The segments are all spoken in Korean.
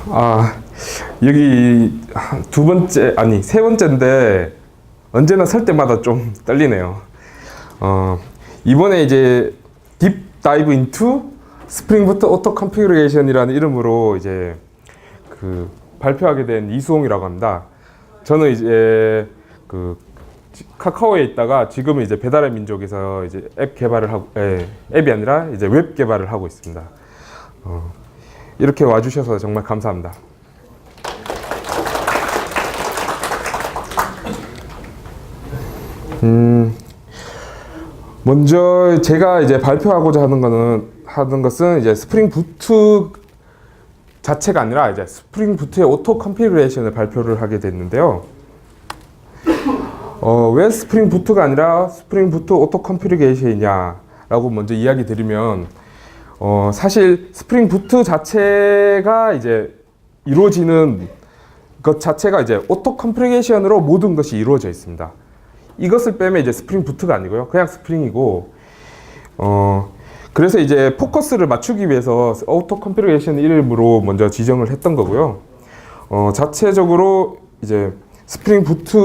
아, 여기 두 번째, 아니, 세 번째인데 언제나 설 때마다 좀 떨리네요. 이번에 이제 딥 다이브 인투 스프링 부트 오토 컨피그레이션이라는 이름으로 이제 그 발표하게 된 이수홍이라고 합니다. 저는 이제 그 카카오에 있다가 지금은 이제 배달의 민족에서 이제 앱 개발을 하고, 앱이 아니라 이제 웹 개발을 하고 있습니다. 이렇게 와주셔서 정말 감사합니다. 먼저 제가 이제 발표하고자 하는 것은 이제 스프링 부트 자체가 아니라 이제 스프링 부트의 오토 컨피그레이션을 발표를 하게 됐는데요. 왜 스프링 부트가 아니라 스프링 부트 오토 컨피그레이션이냐라고 먼저 이야기 드리면, 사실 스프링 부트 자체가 이제 이루어지는 것 자체가 이제 오토 컨피그레이션으로 모든 것이 이루어져 있습니다. 이것을 빼면 이제 스프링 부트가 아니고요, 그냥 스프링이고, 그래서 이제 포커스를 맞추기 위해서 오토 컨피그레이션 이름으로 먼저 지정을 했던 거고요. 자체적으로 이제 스프링 부트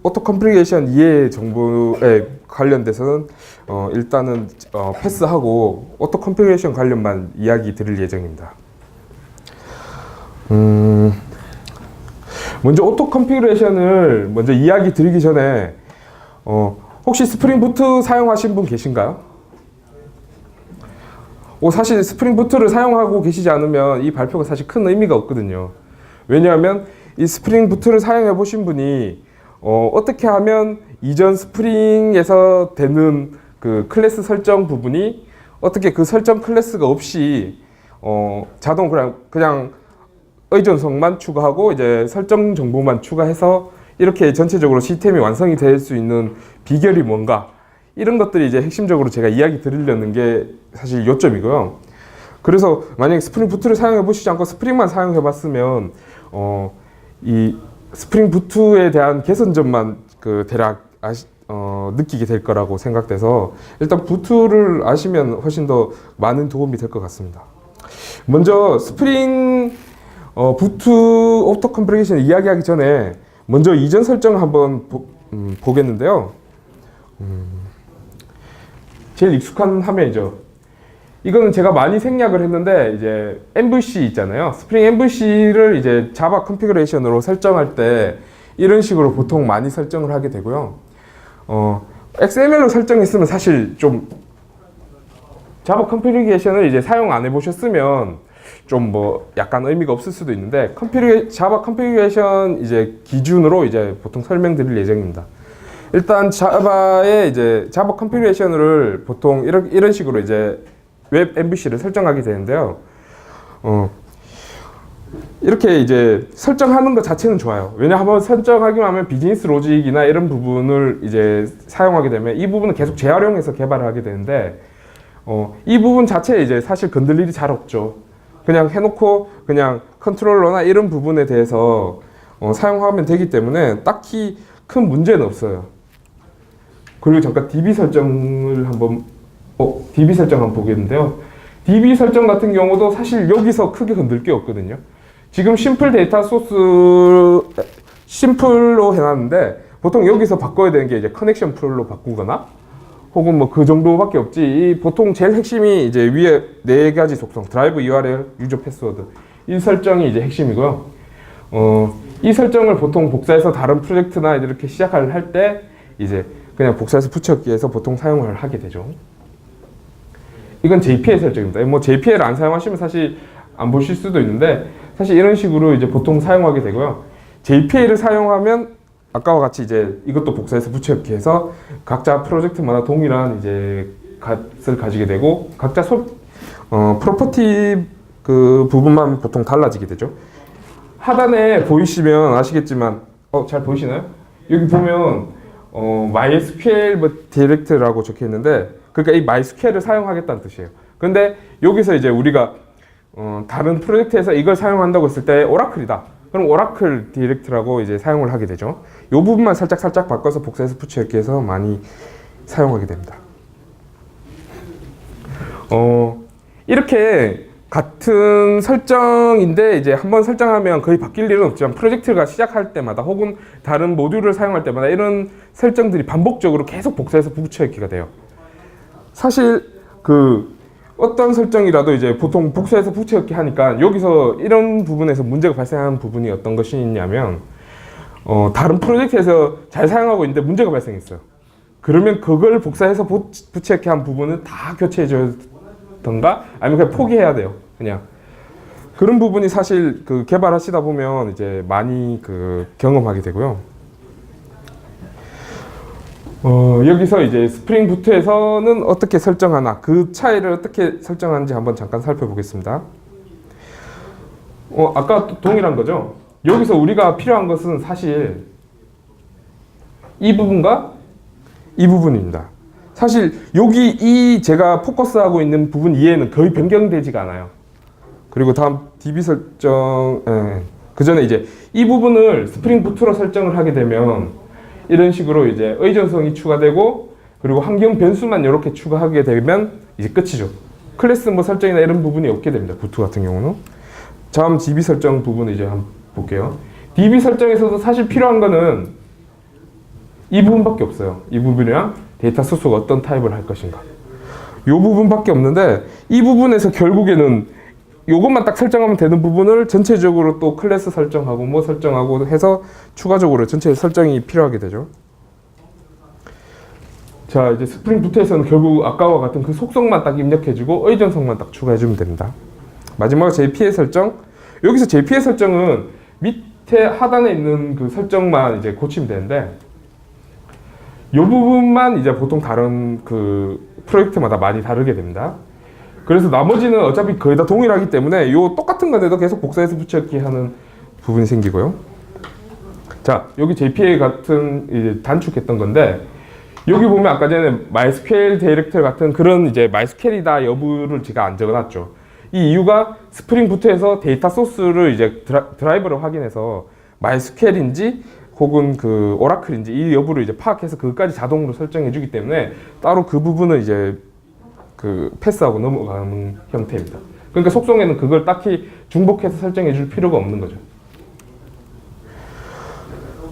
오토 컨피그레이션 이해 정보에 관련돼서는 일단은 패스하고 오토 컨피그레이션 관련만 이야기 드릴 예정입니다. 먼저 오토 컨피그레이션을 먼저 이야기 드리기 전에 혹시 스프링 부트 사용하신 분 계신가요? 사실 스프링 부트를 사용하고 계시지 않으면 이 발표가 사실 큰 의미가 없거든요. 왜냐하면 이 스프링 부트를 사용해 보신 분이 어떻게 하면 이전 스프링에서 되는 그 클래스 설정 부분이 어떻게 그 설정 클래스가 없이 자동 그냥 의존성만 추가하고 이제 설정 정보만 추가해서 이렇게 전체적으로 시스템이 완성이 될 수 있는 비결이 뭔가, 이런 것들이 이제 핵심적으로 제가 이야기 드리려는 게 사실 요점이고요. 그래서 만약에 스프링 부트를 사용해 보시지 않고 스프링만 사용해 봤으면 이 스프링 부트에 대한 개선점만 그 대략 느끼게 될 거라고 생각돼서 일단 부트를 아시면 훨씬 더 많은 도움이 될 것 같습니다. 먼저 스프링 부트 오토 컨피그레이션 이야기하기 전에 먼저 이전 설정을 한번 보겠는데요. 제일 익숙한 화면이죠. 이거는 제가 많이 생략을 했는데, 이제 MVC 있잖아요. 스프링 MVC를 이제 자바 컨피그레이션으로 설정할 때 이런 식으로 보통 많이 설정을 하게 되고요. XML로 설정했으면 사실 좀 자바 컨피그레이션을 이제 사용 안 해보셨으면 좀 뭐 약간 의미가 없을 수도 있는데, 자바 컨피그레이션 이제 기준으로 이제 보통 설명드릴 예정입니다. 일단 자바의 이제 자바 컨피그레이션을 보통 이런 식으로 이제 웹 MVC를 설정하게 되는데요. 이렇게 이제 설정하는 것 자체는 좋아요. 왜냐하면 설정하기만 하면 비즈니스 로직이나 이런 부분을 이제 사용하게 되면 이 부분은 계속 재활용해서 개발을 하게 되는데, 이 부분 자체에 이제 사실 건들 일이 잘 없죠. 그냥 해놓고 그냥 컨트롤러나 이런 부분에 대해서 사용하면 되기 때문에 딱히 큰 문제는 없어요. 그리고 잠깐 DB 설정을 한번 보겠는데요. DB 설정 같은 경우도 사실 여기서 크게 건들 게 없거든요. 지금 심플 데이터 소스 심플로 해놨는데, 보통 여기서 바꿔야 되는 게 이제 커넥션 풀로 바꾸거나 혹은 뭐 그 정도밖에 없지. 보통 제일 핵심이 이제 위에 4가지 속성, 드라이브 URL, 유저 패스워드, 이 설정이 이제 핵심이고요. 이 설정을 보통 복사해서 다른 프로젝트나 이렇게 시작을 할 때 이제 그냥 복사해서 붙여넣기해서 보통 사용을 하게 되죠. 이건 JPL 설정입니다. 뭐 JPL 안 사용하시면 사실 안 보실 수도 있는데, 사실 이런 식으로 이제 보통 사용하게 되고요. JPL을 사용하면 아까와 같이 이제 이것도 복사해서 붙여넣기해서 각자 프로젝트마다 동일한 이제 값을 가지게 되고, 각자 프로퍼티 그 부분만 보통 달라지게 되죠. 하단에 보이시면 아시겠지만, 잘 보이시나요? 여기 보면 MySQL 뭐 디렉트라고 적혀 있는데, 그러니까 이 MySQL을 사용하겠다는 뜻이에요. 근데 여기서 이제 우리가 다른 프로젝트에서 이걸 사용한다고 했을 때 오라클이다. 그럼 오라클 디렉트라고 이제 사용을 하게 되죠. 이 부분만 살짝 바꿔서 복사해서 붙여넣기해서 많이 사용하게 됩니다. 이렇게 같은 설정인데 이제 한번 설정하면 거의 바뀔 일은 없지만 프로젝트가 시작할 때마다 혹은 다른 모듈을 사용할 때마다 이런 설정들이 반복적으로 계속 복사해서 붙여넣기가 돼요. 사실 그 어떤 설정이라도 이제 보통 복사해서 붙여넣기 하니까 여기서 이런 부분에서 문제가 발생하는 부분이 어떤 것이 있냐면 다른 프로젝트에서 잘 사용하고 있는데 문제가 발생했어요. 그러면 그걸 복사해서 붙여넣기 한 부분은 다 교체해줘야 던가 아니면 그냥 포기해야 돼요. 그냥 그런 부분이 사실 그 개발하시다 보면 이제 많이 그 경험하게 되고요. 여기서 이제 스프링 부트에서는 어떻게 설정하나 그 차이를 어떻게 설정하는지 한번 잠깐 살펴보겠습니다. 아까 동일한 거죠. 여기서 우리가 필요한 것은 사실 이 부분과 이 부분입니다. 사실 여기 이 제가 포커스하고 있는 부분 이해는 거의 변경되지가 않아요. 그리고 다음 DB 설정, 그 전에 이제 이 부분을 스프링 부트로 설정을 하게 되면 이런 식으로 이제 의존성이 추가되고 그리고 환경 변수만 이렇게 추가하게 되면 이제 끝이죠. 클래스 뭐 설정이나 이런 부분이 없게 됩니다. 부트 같은 경우는. 다음 DB 설정 부분을 이제 한번 볼게요. DB 설정에서도 사실 필요한 거는 이 부분밖에 없어요. 이 부분이랑 데이터 소스가 어떤 타입을 할 것인가. 이 부분밖에 없는데 이 부분에서 결국에는 이것만 딱 설정하면 되는 부분을 전체적으로 또 클래스 설정하고 뭐 설정하고 해서 추가적으로 전체 설정이 필요하게 되죠. 자, 이제 스프링 부트에서는 결국 아까와 같은 그 속성만 딱 입력해주고 의존성만 딱 추가해주면 됩니다. 마지막으로 JPA 설정. 여기서 JPA 설정은 밑에 하단에 있는 그 설정만 이제 고치면 되는데 이 부분만 이제 보통 다른 그 프로젝트마다 많이 다르게 됩니다. 그래서 나머지는 어차피 거의 다 동일하기 때문에 이 똑같은 건데도 계속 복사해서 붙여넣기 하는 부분이 생기고요. 자, 여기 JPA 같은 이제 단축했던 건데 여기 보면 아까 전에 MySQL 디렉터리 같은 그런 이제 MySQL이다 여부를 제가 안 적어놨죠. 이 이유가 스프링 부트에서 데이터 소스를 이제 드라이버를 확인해서 MySQL인지 혹은 그 오라클인지 이 여부를 이제 파악해서 그것까지 자동으로 설정해 주기 때문에 따로 그 부분은 이제 그 패스하고 넘어가는 형태입니다. 그러니까 속성에는 그걸 딱히 중복해서 설정해 줄 필요가 없는 거죠.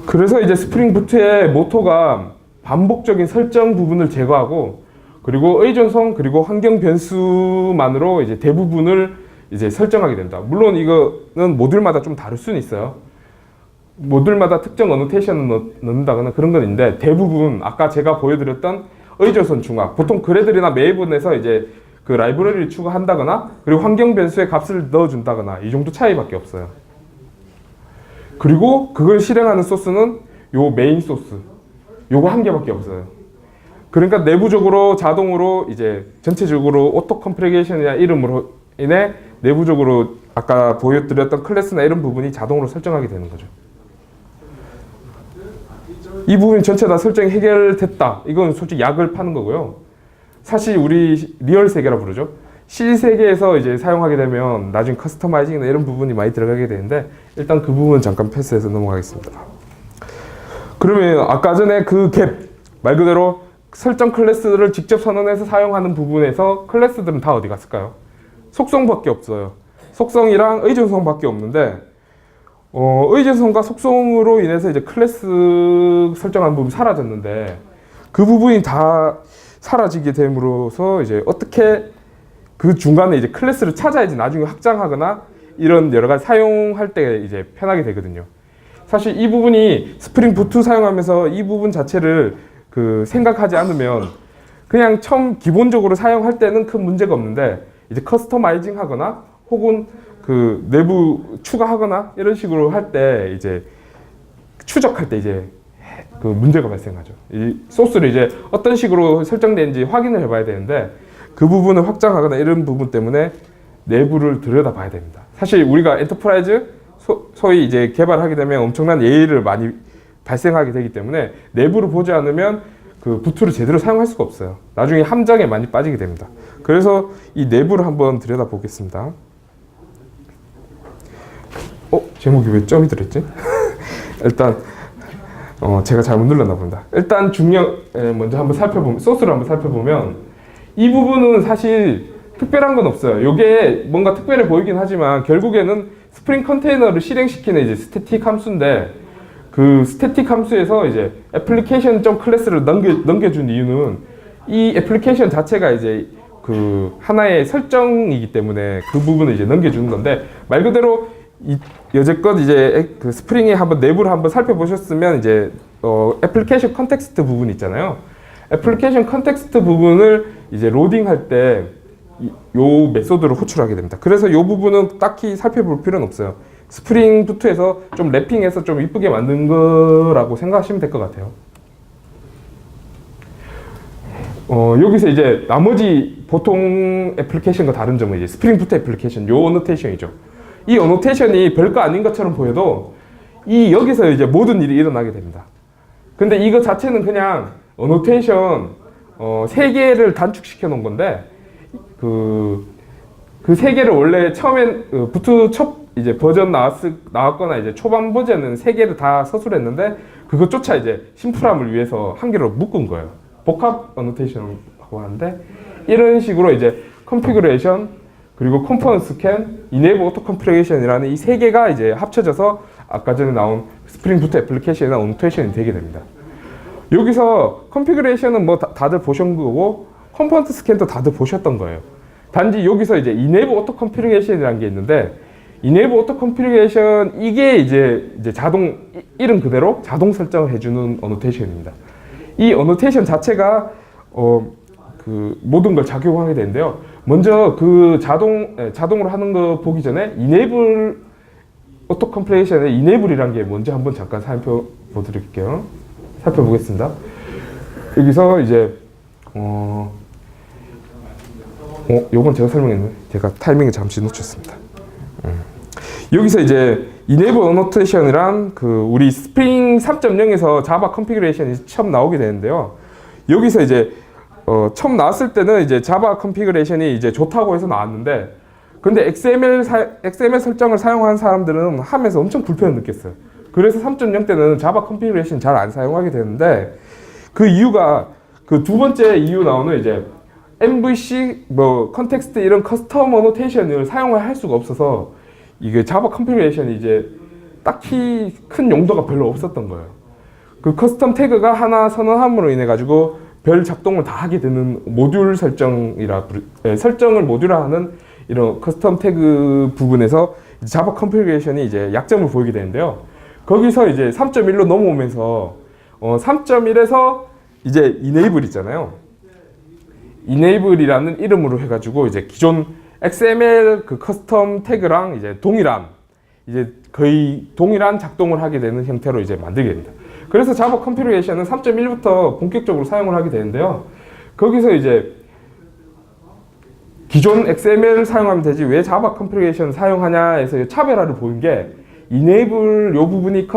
그래서 이제 스프링 부트의 모토가 반복적인 설정 부분을 제거하고 그리고 의존성 그리고 환경 변수만으로 이제 대부분을 이제 설정하게 됩니다. 물론 이거는 모듈마다 좀 다를 수는 있어요. 모듈마다 특정 어노테이션을 넣는다거나 그런 건 있는데 대부분 아까 제가 보여드렸던 의존성 중화 보통 그래들이나 메이븐에서 이제 그 라이브러리를 추가한다거나 그리고 환경 변수의 값을 넣어준다거나 이 정도 차이밖에 없어요. 그리고 그걸 실행하는 소스는 요 메인 소스 요거 한 개밖에 없어요. 그러니까 내부적으로 자동으로 이제 전체적으로 오토 컴프리게이션이나 이름으로 인해 내부적으로 아까 보여드렸던 클래스나 이런 부분이 자동으로 설정하게 되는 거죠. 이 부분 전체 다 설정이 해결됐다. 이건 솔직히 약을 파는 거고요. 사실 우리 리얼 세계라 부르죠. 실 세계에서 이제 사용하게 되면 나중에 커스터마이징이나 이런 부분이 많이 들어가게 되는데 일단 그 부분 잠깐 패스해서 넘어가겠습니다. 그러면 아까 전에 그 갭 말 그대로 설정 클래스를 직접 선언해서 사용하는 부분에서 클래스들은 다 어디 갔을까요? 속성밖에 없어요. 속성이랑 의존성밖에 없는데 의존성과 속성으로 인해서 이제 클래스 설정하는 부분이 사라졌는데 그 부분이 다 사라지게 됨으로써 이제 어떻게 그 중간에 이제 클래스를 찾아야지 나중에 확장하거나 이런 여러 가지 사용할 때 이제 편하게 되거든요. 사실 이 부분이 스프링 부트 사용하면서 이 부분 자체를 그 생각하지 않으면 그냥 처음 기본적으로 사용할 때는 큰 문제가 없는데 이제 커스터마이징 하거나 혹은 그 내부 추가하거나 이런 식으로 할 때 이제 추적할 때 이제 그 문제가 발생하죠. 이 소스를 이제 어떤 식으로 설정되는지 확인을 해봐야 되는데 그 부분을 확장하거나 이런 부분 때문에 내부를 들여다봐야 됩니다. 사실 우리가 엔터프라이즈 소위 이제 개발하게 되면 엄청난 예의를 많이 발생하게 되기 때문에 내부를 보지 않으면 그 부트를 제대로 사용할 수가 없어요. 나중에 함정에 많이 빠지게 됩니다. 그래서 이 내부를 한번 들여다보겠습니다. 제목이 왜 점이 들었지? 일단 제가 잘못 눌렀나 봅니다. 일단 중력 먼저 한번 살펴보면 소스를 한번 살펴보면 이 부분은 사실 특별한 건 없어요. 요게 뭔가 특별해 보이긴 하지만 결국에는 스프링 컨테이너를 실행시키는 이제 스태틱 함수인데, 그 스태틱 함수에서 이제 애플리케이션 점 클래스를 넘겨준 이유는 이 애플리케이션 자체가 이제 그 하나의 설정이기 때문에 그 부분을 이제 넘겨주는 건데, 말 그대로 여태껏 이제 그 스프링의 한번 내부를 한번 살펴보셨으면 이제 애플리케이션 컨텍스트 부분 있잖아요. 애플리케이션 컨텍스트 부분을 이제 로딩할 때 요 메소드를 호출하게 됩니다. 그래서 요 부분은 딱히 살펴볼 필요는 없어요. 스프링 부트에서 좀 랩핑해서 좀 이쁘게 만든 거라고 생각하시면 될 것 같아요. 여기서 이제 나머지 보통 애플리케이션과 다른 점은 이제 스프링 부트 애플리케이션 요 어노테이션이죠. 이 어노테이션이 별거 아닌 것처럼 보여도 여기서 이제 모든 일이 일어나게 됩니다. 근데 이거 자체는 그냥 어노테이션 3개를 단축시켜 놓은 건데, 그 3개를 원래 처음엔 부트 첫 이제 버전 나왔거나 이제 초반 버전은 3개를 다 서술했는데, 그것조차 이제 심플함을 위해서 한 개로 묶은 거예요. 복합 어노테이션이라고 하는데, 이런 식으로 이제 컨피그레이션, 그리고 컴포넌트 스캔, 이네이블 오토 컴피그레이션이라는 이 3개가 이제 합쳐져서 아까 전에 나온 스프링 부트 애플리케이션이나 어노테이션이 되게 됩니다. 여기서 컨피그레이션은 뭐 다들 보신 거고, 컴포넌트 스캔도 다들 보셨던 거예요. 단지 여기서 이제 이네이블 오토 컴피그레이션이라는 게 있는데, 이네이블 오토 컴피그레이션 이게 이제 자동 이름 그대로 자동 설정을 해주는 어노테이션입니다. 이 어노테이션 자체가 그 모든 걸 작용하게 되는데요. 먼저 그 자동으로 하는 거 보기 전에 이네이블 오토 컴피그레이션의 이네이블이라는 게 뭔지 한번 잠깐 살펴보겠습니다. 여기서 이제 요건 제가 설명했는데 제가 타이밍을 잠시 놓쳤습니다. 여기서 이제 Enable Annotation이란 그 우리 스프링 3.0에서 자바 컨피그레이션이 처음 나오게 되는데요. 여기서 이제 처음 나왔을 때는 이제 자바 컨피그레이션이 이제 좋다고 해서 나왔는데, 근데 XML 설정을 사용한 사람들은 하면서 엄청 불편을 느꼈어요. 그래서 3.0 때는 자바 컨피그레이션 잘 안 사용하게 되는데, 그 이유가 그 두 번째 이유 나오는 이제 MVC 뭐 컨텍스트 이런 커스텀 어노테이션을 사용을 할 수가 없어서 이게 자바 컨피그레이션이 이제 딱히 큰 용도가 별로 없었던 거예요. 그 커스텀 태그가 하나 선언함으로 인해 가지고 별 작동을 다 하게 되는 모듈 설정을 모듈화하는 이런 커스텀 태그 부분에서 자바 컨피그레이션이 이제 약점을 보이게 되는데요. 거기서 이제 3.1로 넘어오면서 3.1에서 이제 enable 있잖아요. enable이라는 이름으로 해가지고 이제 기존 XML 그 커스텀 태그랑 이제 거의 동일한 작동을 하게 되는 형태로 이제 만들게 됩니다. 그래서 자바 컨피그레이션은 3.1부터 본격적으로 사용을 하게 되는데요. 거기서 이제 기존 XML 사용하면 되지 왜 자바 컨피그레이션 사용하냐 해서 차별화를 보인 게, enable 요 부분이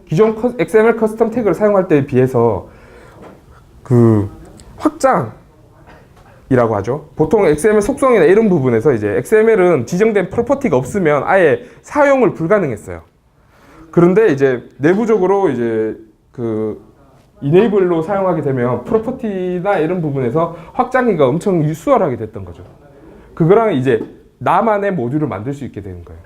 기존 XML 커스텀 태그를 사용할 때에 비해서 그 확장이라고 하죠. 보통 XML 속성이나 이런 부분에서 이제 XML은 지정된 프로퍼티가 없으면 아예 사용을 불가능했어요. 그런데 이제 내부적으로 이제 그 enable로 사용하게 되면 프로퍼티나 이런 부분에서 확장기가 엄청 수월하게 됐던 거죠. 그거랑 이제 나만의 모듈을 만들 수 있게 되는 거예요.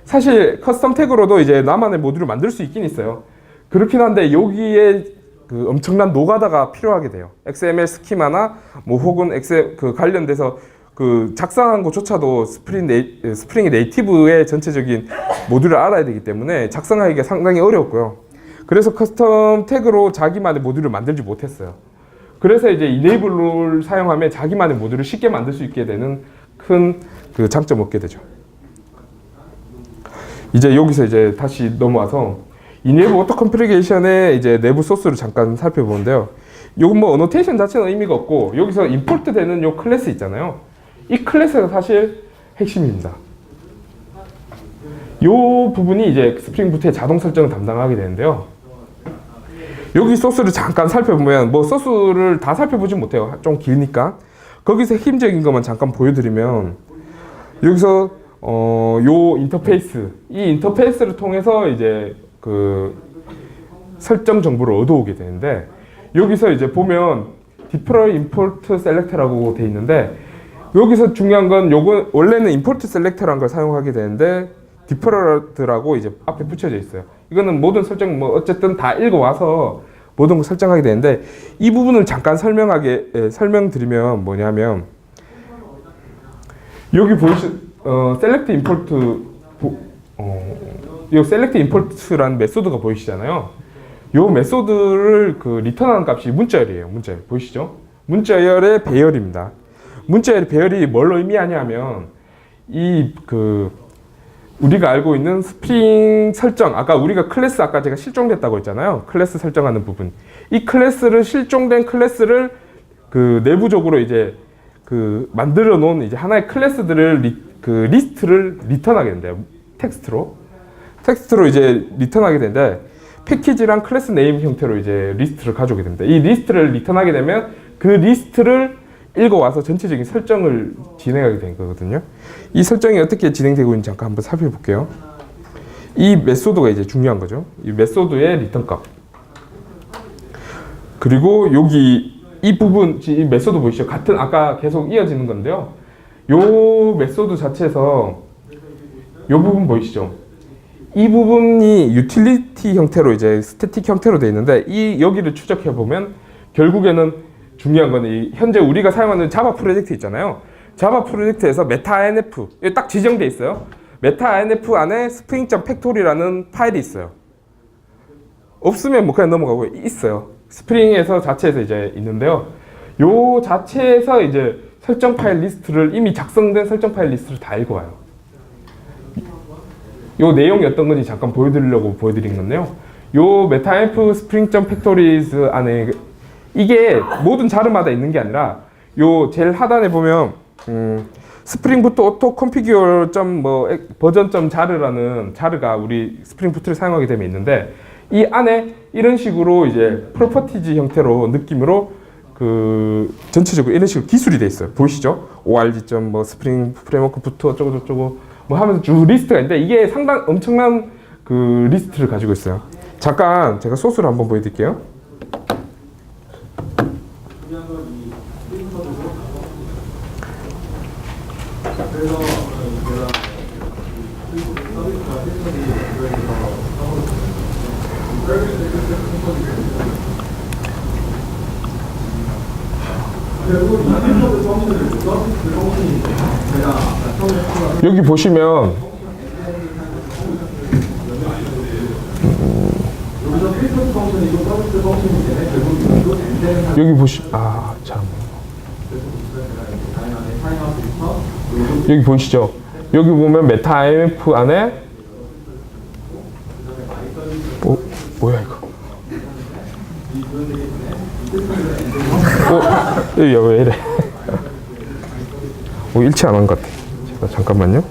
사실 커스텀 태그로도 이제 나만의 모듈을 만들 수 있긴 있어요. 그렇긴 한데 여기에 그 엄청난 노가다가 필요하게 돼요. XML 스키마나 뭐 혹은 그 관련돼서 그 작성한 것조차도 스프링의 네이티브의 전체적인 모듈을 알아야 되기 때문에 작성하기가 상당히 어려웠고요. 그래서 커스텀 태그로 자기만의 모듈을 만들지 못했어요. 그래서 이제 enable를 사용하면 자기만의 모듈을 쉽게 만들 수 있게 되는 큰 그 장점을 얻게 되죠. 이제 여기서 이제 다시 넘어와서 enable auto configuration의 이제 내부 소스를 잠깐 살펴보는데요. 요건 뭐 어노테이션 자체는 의미가 없고, 여기서 임포트 되는 요 클래스 있잖아요. 이 클래스가 사실 핵심입니다. 요 부분이 이제 스프링 부트의 자동 설정을 담당하게 되는데요. 여기 소스를 잠깐 살펴보면, 뭐 소스를 다 살펴보진 못해요. 좀 기니까. 거기서 핵심적인 것만 잠깐 보여드리면, 여기서 요 인터페이스, 이 인터페이스를 통해서 이제 그 설정 정보를 얻어오게 되는데, 여기서 이제 보면 deploy import select라고 돼 있는데, 여기서 중요한 건 요거 원래는 임포트 셀렉터라는 걸 사용하게 되는데 디퍼럴드라고 이제 앞에 붙여져 있어요. 이거는 모든 설정 뭐 어쨌든 다 읽어와서 모든 걸 설정하게 되는데 이 부분을 잠깐 설명드리면 뭐냐면 여기 셀렉트 임포트 이 셀렉트 임포트라는 메소드가 보이시잖아요. 요 메소드를 그 리턴하는 값이 문자열이에요. 문자열 보이시죠? 문자열의 배열입니다. 문자열의 배열이 뭘 의미하냐면 우리가 알고 있는 스프링 설정, 아까 우리가 클래스 아까 제가 실종됐다고 했잖아요. 클래스 설정하는 부분. 이 클래스를 실종된 클래스를 그 내부적으로 이제 그 만들어 놓은 이제 하나의 클래스들을 리스트를 리턴하게 된대요. 텍스트로 이제 리턴하게 되는데 패키지랑 클래스 네임 형태로 이제 리스트를 가져오게 됩니다. 이 리스트를 리턴하게 되면 그 리스트를 읽어와서 전체적인 설정을 진행하게 된 거거든요. 이 설정이 어떻게 진행되고 있는지 잠깐 한번 살펴볼게요. 이 메소드가 이제 중요한 거죠. 이 메소드의 리턴 값. 그리고 여기 이 부분, 이 메소드 보이시죠? 같은 아까 계속 이어지는 건데요. 요 메소드 자체에서 요 부분 보이시죠? 이 부분이 유틸리티 형태로 이제 스태틱 형태로 되어 있는데 여기를 추적해 보면 결국에는 중요한 건 현재 우리가 사용하는 자바 프로젝트 있잖아요. 자바 프로젝트에서 meta-inf 딱 지정돼 있어요. meta-inf 안에 spring.factory라는 파일이 있어요. 없으면 뭐 그냥 넘어가고 있어요. 스프링에서 자체에서 이제 있는데요. 요 자체에서 이제 설정 파일 리스트를 이미 작성된 설정 파일 리스트를 다 읽어와요. 요 내용이 어떤 건지 잠깐 보여드리려고 보여드린 건데요. 요 meta-inf spring.factories 안에 이게 모든 자르마다 있는 게 아니라 요 제일 하단에 보면 스프링부트 오토 컨피규어 버전 자르라는 자르가 우리 스프링부트를 사용하게 되면 있는데 이 안에 이런 식으로 이제 프로퍼티지 형태로 느낌으로 그 전체적으로 이런 식으로 기술이 돼 있어요. 보이시죠? org 스프링 프레임워크 부트 어쩌고 저쩌고 뭐 하면서 쭉 리스트가 있는데 이게 엄청난 그 리스트를 가지고 있어요. 잠깐 제가 소스를 한번 보여드릴게요. 여기 보시면 여기 보이시죠? 여기 보면 meta-inf 안에 뭐야 이거? 여기 왜 이래? 일치 안 한 것 같아. 잠깐만요.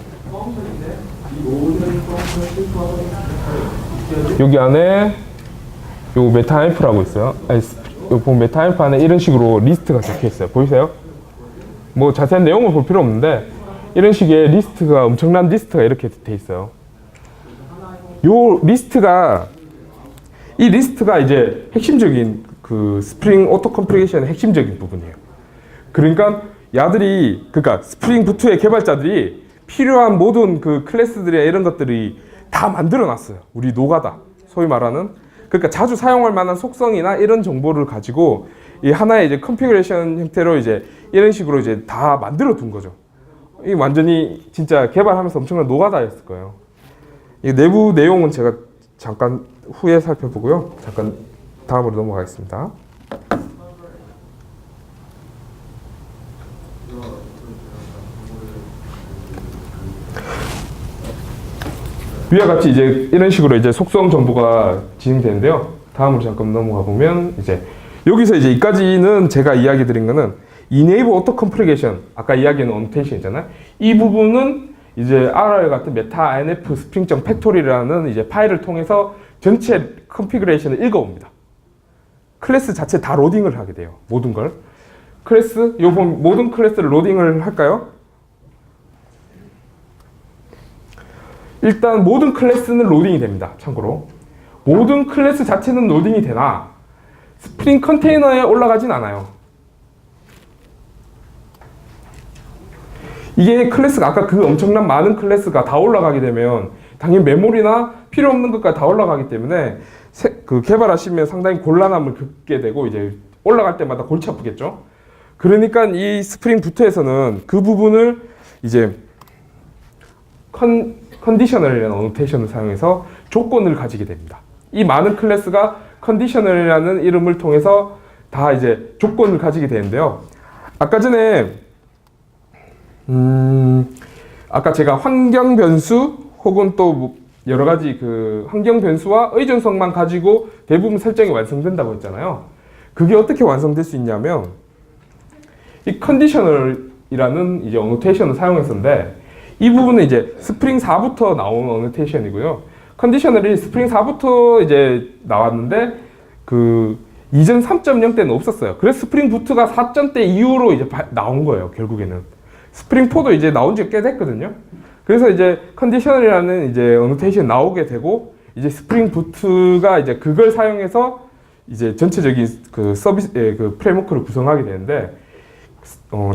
여기 안에 요 meta-inf라고 있어요. 여기 보면 meta-inf 안에 이런 식으로 리스트가 적혀 있어요. 보이세요? 뭐 자세한 내용을 볼 필요 없는데 이런 식의 리스트가 엄청난 리스트가 이렇게 돼 있어요. 이 리스트가 이제 핵심적인 그 스프링 오토 컴플리케이션의 핵심적인 부분이에요. 그러니까 스프링 부트의 개발자들이 필요한 모든 그 클래스들이나 이런 것들이 다 만들어 놨어요. 우리 노가다. 소위 말하는. 그러니까 자주 사용할 만한 속성이나 이런 정보를 가지고 이 하나의 이제 컨피그레이션 형태로 이제 이런 식으로 이제 다 만들어 둔 거죠. 이 완전히 진짜 개발하면서 엄청난 노가다였을 거예요. 이 내부 내용은 제가 잠깐 후에 살펴보고요. 잠깐 다음으로 넘어가겠습니다. 위와 같이 이제 이런 식으로 이제 속성 정보가 진행되는데요. 다음으로 잠깐 넘어가 보면 이제 여기서 이제 이까지는 제가 이야기 드린 거는 enable auto compilation 아까 이야기한 annotation 있잖아요. 이 부분은 이제 RR 같은 meta-inf spring.factory라는 이제 파일을 통해서 전체 컨피그레이션을 읽어옵니다. 클래스 자체 다 로딩을 하게 돼요. 모든 걸. 모든 클래스를 로딩을 할까요? 일단 모든 클래스는 로딩이 됩니다. 참고로. 모든 클래스 자체는 로딩이 되나 스프링 컨테이너에 올라가진 않아요. 이게 클래스가 아까 그 엄청난 많은 클래스가 다 올라가게 되면 당연히 메모리나 필요 없는 것까지 다 올라가기 때문에 그 개발하시면 상당히 곤란함을 겪게 되고 이제 올라갈 때마다 골치 아프겠죠. 그러니까 이 스프링 부트에서는 그 부분을 이제 컨디셔널이라는 어노테이션을 사용해서 조건을 가지게 됩니다. 이 많은 클래스가 컨디셔널이라는 이름을 통해서 다 이제 조건을 가지게 되는데요. 아까 전에 아까 제가 환경 변수 혹은 또 여러 가지 그 환경 변수와 의존성만 가지고 대부분 설정이 완성된다고 했잖아요. 그게 어떻게 완성될 수 있냐면 이 컨디셔널이라는 이제 어노테이션을 사용했었는데 이 부분은 이제 스프링 4부터 나온 어노테이션이고요. 컨디셔널이 스프링 4부터 이제 나왔는데 그 이전 3.0 때는 없었어요. 그래서 스프링 부트가 4.0 때 이후로 이제 나온 거예요. 결국에는 스프링 4도 이제 나온 지 꽤 됐거든요. 그래서 이제 컨디셔널이라는 이제 어노테이션 나오게 되고 이제 스프링 부트가 이제 그걸 사용해서 이제 전체적인 그 서비스의 그 프레임워크를 구성하게 되는데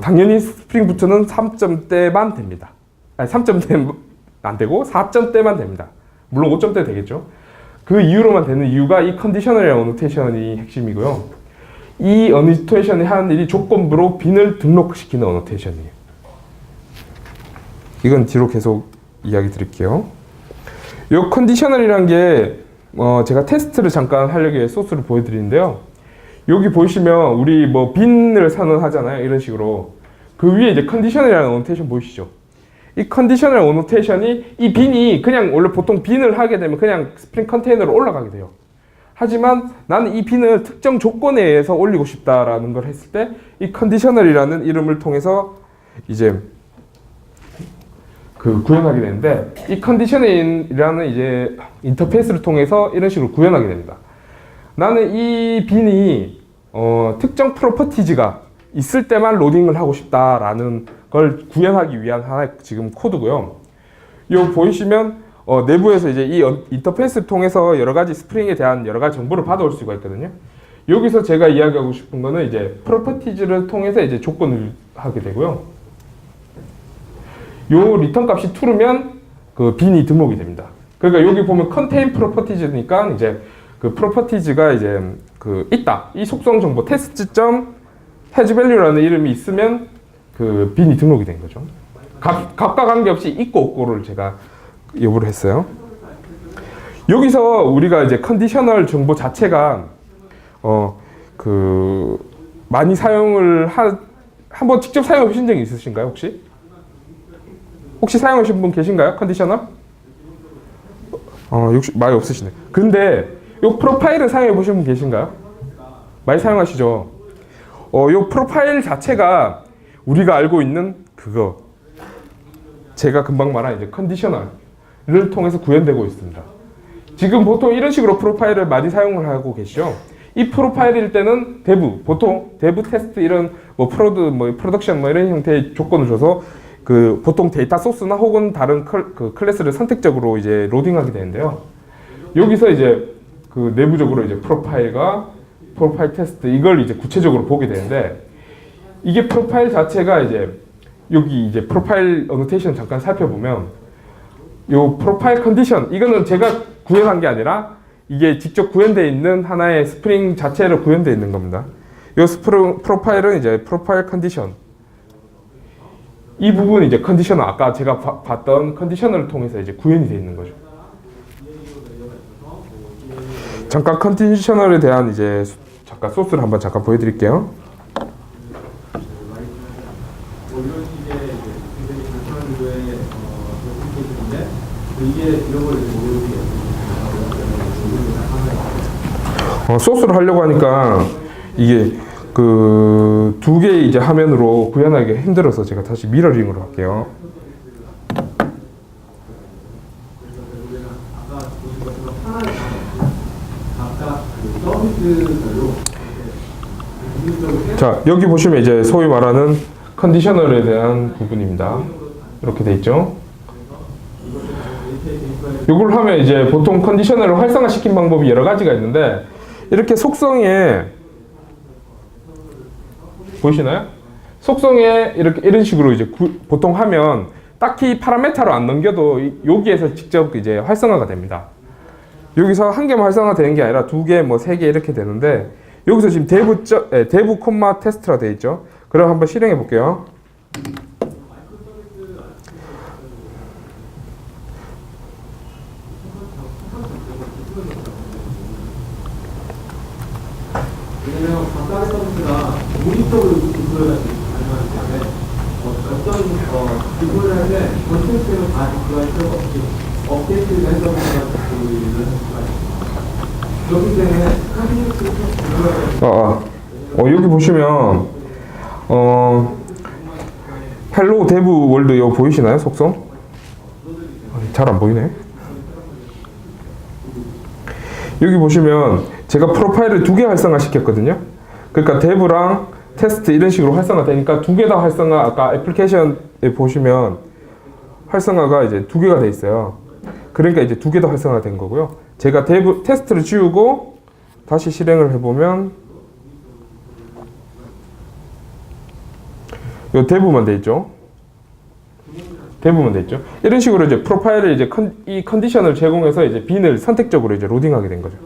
당연히 스프링 부트는 3.0대만 됩니다. 아니 3.0대 안 되고 4.0대만 됩니다. 물론 5.0대 되겠죠. 그 이후로만 되는 이유가 이 컨디셔널이라는 어노테이션이 핵심이고요. 이 어노테이션이 하는 일이 조건부로 빈을 등록시키는 어노테이션이에요. 이건 뒤로 계속 이야기 드릴게요. 이 컨디셔널이라는 게 제가 테스트를 잠깐 하려고 해 소스를 보여드리는데요. 여기 보시면 우리 뭐 빈을 선언하잖아요. 이런 식으로 그 위에 이제 컨디셔널이라는 어노테이션 보이시죠? 이 컨디셔널 어노테이션이 이 빈이 그냥 원래 보통 빈을 하게 되면 그냥 스프링 컨테이너로 올라가게 돼요. 하지만 나는 이 빈을 특정 조건에 의해서 올리고 싶다라는 걸 했을 때 이 컨디셔널이라는 이름을 통해서 이제 그 구현하게 되는데 이 컨디셔널이라는 이제 인터페이스를 통해서 이런 식으로 구현하게 됩니다. 나는 이 빈이 특정 프로퍼티즈가 있을 때만 로딩을 하고 싶다라는 걸 구현하기 위한 하나의 지금 코드고요. 요 보이시면 내부에서 이제 이 인터페이스를 통해서 여러 가지 스프링에 대한 여러 가지 정보를 받아올 수가 있거든요. 여기서 제가 이야기하고 싶은 거는 이제 프로퍼티즈를 통해서 이제 조건을 하게 되고요. 요 리턴 값이 true면 그 빈이 등록이 됩니다. 그러니까 여기 보면 contain properties니까 이제 그 프로퍼티즈가 이제 그 있다. 이 속성 정보 test.hasValue라는 이름이 있으면 그 빈이 등록이 된 거죠. 값과 관계없이 있고 없고를 제가 요구를 했어요. 여기서 우리가 이제 컨디셔널 정보 자체가 그 많이 사용을 한번 직접 사용해 보신 적이 있으신가요, 혹시 사용하신 분 계신가요? 컨디셔널? 많이 없으시네. 근데 요 프로파일을 사용해 보신 분 계신가요? 많이 사용하시죠? 요 프로파일 자체가 우리가 알고 있는 그거 제가 금방 말한 이제 컨디셔널을 통해서 구현되고 있습니다. 지금 보통 이런 식으로 프로파일을 많이 사용을 하고 계시죠. 이 프로파일일 때는 보통 대부 테스트 이런 뭐 프로덕션 이런 형태의 조건을 줘서 그 보통 데이터 소스나 혹은 다른 그 클래스를 선택적으로 이제 로딩하게 되는데요. 여기서 이제 그 내부적으로 이제 프로파일과 프로파일 테스트 이걸 이제 구체적으로 보게 되는데 이게 프로파일 자체가 이제 여기 이제 프로파일 어노테이션 잠깐 살펴보면 요 프로파일 컨디션 이거는 제가 구현한 게 아니라 이게 직접 구현되어 있는 하나의 스프링 자체로 구현되어 있는 겁니다. 요 프로파일은 이제 프로파일 컨디션 이 부분은 이제 컨디셔널 아까 제가 봤던 컨디셔널을 통해서 이제 구현이 되어 있는 거죠. 잠깐 컨디셔널에 대한 이제 잠깐 소스를 한번 잠깐 보여드릴게요. 소스를 하려고 하니까 이게 그 두 개의 이제 화면으로 구현하기 힘들어서 제가 다시 미러링으로 할게요. 자, 여기 보시면 이제 소위 말하는 컨디셔널에 대한 부분입니다. 이렇게 돼 있죠. 이걸 하면 이제 보통 컨디셔널을 활성화시킨 방법이 여러 가지가 있는데 이렇게 속성에 보이시나요? 속성에 이런 식으로 이제 보통 하면 딱히 파라메타로 안 넘겨도 여기에서 직접 이제 활성화가 됩니다. 여기서 한 개만 활성화 되는 게 아니라 두 개, 뭐 세 개 이렇게 되는데 여기서 지금 대부 콤마 테스트라 되어 있죠. 그럼 한번 실행해 볼게요. 왜냐면 간단한 서비스가 모니터로 디플로이가 가능하기 때문에 어떤 디플로이를 할 때 전체적으로 다 디플로이할 필요가 없이 업데이트를 해서 보이는 수가 있습니다. 그렇기 때문에 여기 보시면 헬로 데브 월드 이거 보이시나요? 속성? 잘 안 보이네. 여기 보시면 제가 프로파일을 두 개 활성화 시켰거든요. 그러니까 데브랑 테스트 이런 식으로 활성화 되니까 두 개 다 활성화, 아까 애플리케이션에 보시면 활성화가 이제 두 개가 돼 있어요. 그러니까 이제 두 개 다 활성화 된 거고요. 제가 테스트를 지우고 다시 실행을 해보면 요 데브만 돼 있죠. 대부분 돼 있죠. 이런 식으로 이제 프로파일을 이제 이 컨디션을 제공해서 이제 빈을 선택적으로 이제 로딩하게 된 거죠.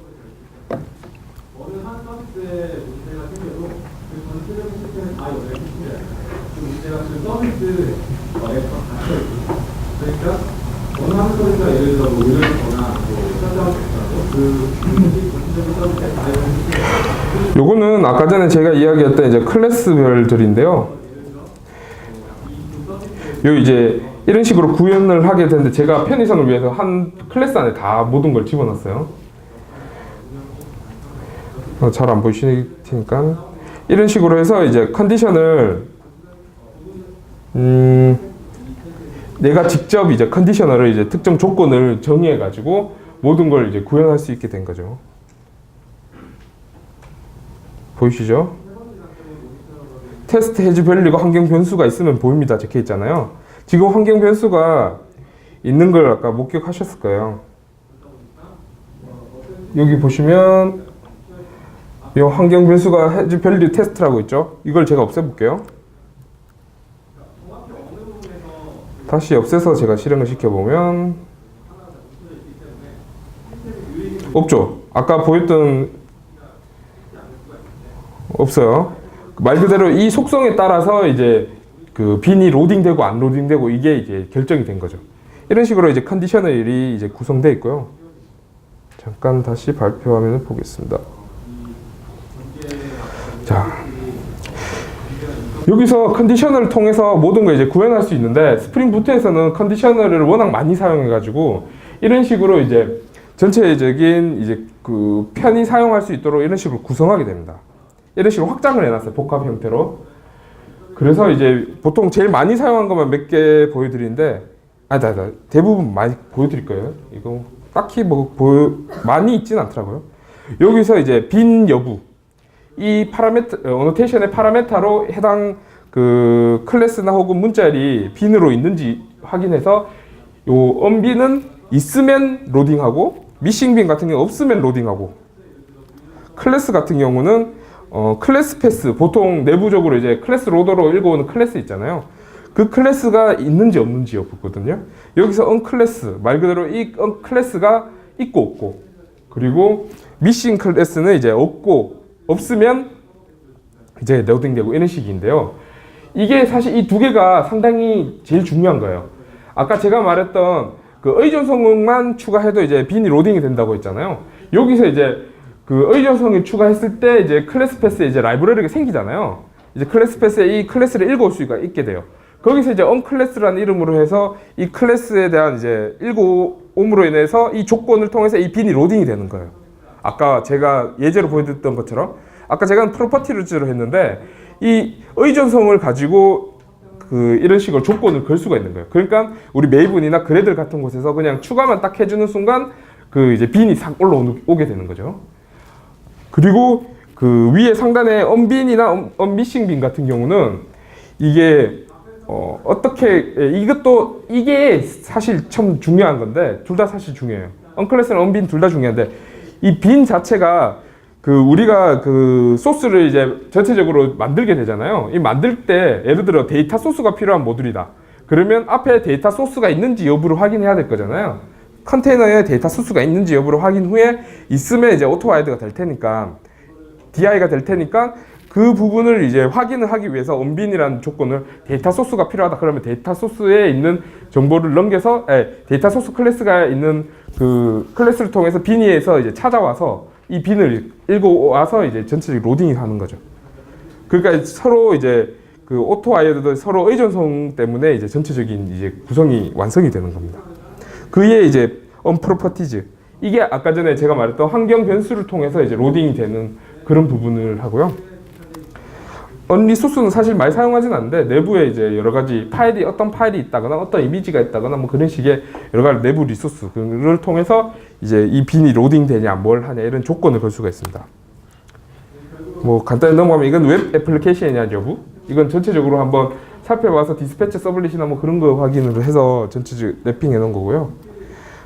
어느 한 서비스에 문제가 생겨도 그 전체적인 시스템을 다 연결해 주시면 그 문제가 그 서비스에 갇혀 있고, 그러니까 어느 한 서비스가 예를 들어 뭐 오류거나 뭐 셧다운 됐다고 그 전체적인 서비스에 다 연결해 주시면 요거는 아까 전에 제가 이야기했던 이제 클래스별들인데요. 요 이제 이런 식으로 구현을 하게 되는데 제가 편의성을 위해서 한 클래스 안에 다 모든 걸 집어넣었어요. 잘 안 보이시니까 이런 식으로 해서 이제 컨디션을 내가 직접 이제 컨디셔너를 이제 특정 조건을 정의해 가지고 모든 걸 이제 구현할 수 있게 된 거죠. 보이시죠? 테스트 해지 밸류가 환경 변수가 있으면 보입니다. 적혀 있잖아요. 지금 환경 변수가 있는 걸 아까 목격하셨을 거예요. 여기 보시면 이 환경 변수가 해지 밸류 테스트라고 있죠. 이걸 제가 없애볼게요. 다시 없애서 제가 실행을 시켜보면 없죠. 아까 보였던 없어요. 말 그대로 이 속성에 따라서 이제 그 빈이 로딩되고 안 로딩되고 이게 이제 결정이 된 거죠. 이런 식으로 이제 컨디셔널이 이제 구성되어 있고요. 잠깐 다시 발표 화면을 보겠습니다. 자, 여기서 컨디셔널을 통해서 모든 걸 이제 구현할 수 있는데 스프링 부트에서는 컨디셔널을 워낙 많이 사용해가지고 이런 식으로 이제 전체적인 이제 그 편히 사용할 수 있도록 이런 식으로 구성하게 됩니다. 이런 식으로 확장을 해놨어요. 복합 형태로. 그래서 이제 보통 제일 많이 사용한 것만 몇 개 보여드리는데, 대부분 많이 보여드릴 거예요. 이거 딱히 많이 있진 않더라고요. 여기서 이제 빈 여부, 이 어노테이션의 파라메타로 해당 그 클래스나 혹은 문자열이 빈으로 있는지 확인해서 요 언빈은 있으면 로딩하고 미싱 빈 같은 경우 없으면 로딩하고, 클래스 같은 경우는 클래스 패스, 보통 내부적으로 이제 클래스 로더로 읽어오는 클래스 있잖아요. 그 클래스가 있는지 없는지 여부거든요. 여기서 언클래스, 말 그대로 이 언클래스가 있고 없고, 그리고 미싱 클래스는 이제 없으면 이제 로딩되고 이런 식인데요. 이게 사실 이 두 개가 상당히 제일 중요한 거예요. 아까 제가 말했던 그 의존성만 추가해도 이제 빈이 로딩이 된다고 했잖아요. 여기서 이제 그 의존성을 추가했을 때 이제 클래스 패스에 이제 라이브러리가 생기잖아요. 이제 클래스 패스에 이 클래스를 읽어올 수가 있게 돼요. 거기서 이제 onClass라는 이름으로 해서 이 클래스에 대한 이제 읽어옴으로 인해서 이 조건을 통해서 이 빈이 로딩이 되는 거예요. 아까 제가 예제로 보여드렸던 것처럼 아까 제가 프로퍼티를 했는데 이 의존성을 가지고 그 이런 식으로 조건을 걸 수가 있는 거예요. 그러니까 우리 메이븐이나 그래들 같은 곳에서 그냥 추가만 딱 해주는 순간 그 이제 빈이 싹 올라오게 되는 거죠. 그리고 그 위에 상단에 언빈이나 언미싱 빈 같은 경우는 이게 이게 사실 참 중요한 건데 둘 다 사실 중요해요. 언클래스랑 언빈 둘 다 중요한데 이 빈 자체가 그 우리가 그 소스를 이제 전체적으로 만들게 되잖아요. 이 만들 때 예를 들어 데이터 소스가 필요한 모듈이다. 그러면 앞에 데이터 소스가 있는지 여부를 확인해야 될 거잖아요. 컨테이너에 데이터 소스가 있는지 여부를 확인 후에 있으면 이제 오토와이드가 될 테니까 DI가 될 테니까 그 부분을 이제 확인을 하기 위해서 언빈이라는 조건을 데이터 소스가 필요하다. 그러면 데이터 소스에 있는 정보를 넘겨서 데이터 소스 클래스가 있는 그 클래스를 통해서 빈위에서 이제 찾아와서 이 빈을 읽어와서 이제 전체적인 로딩이 하는 거죠. 그러니까 서로 이제 그 오토와이어도 서로 의존성 때문에 이제 전체적인 이제 구성이 완성이 되는 겁니다. 그에 이제 unproperties 이게 아까 전에 제가 말했던 환경 변수를 통해서 이제 로딩이 되는 그런 부분을 하고요. 언리소스는 사실 많이 사용하진 않는데 내부에 이제 여러 가지 파일이 어떤 파일이 있다거나 어떤 이미지가 있다거나 뭐 그런 식의 여러 가지 내부 리소스를 통해서 이제 이 빈이 로딩 되냐 뭘 하냐 이런 조건을 걸 수가 있습니다. 뭐 간단히 넘어가면 이건 웹 애플리케이션이냐 여부 이건 전체적으로 한번 살펴봐서 디스패치 서블릿이나 뭐 그런 거 확인을 해서 전체적으로 랩핑해 놓은 거고요.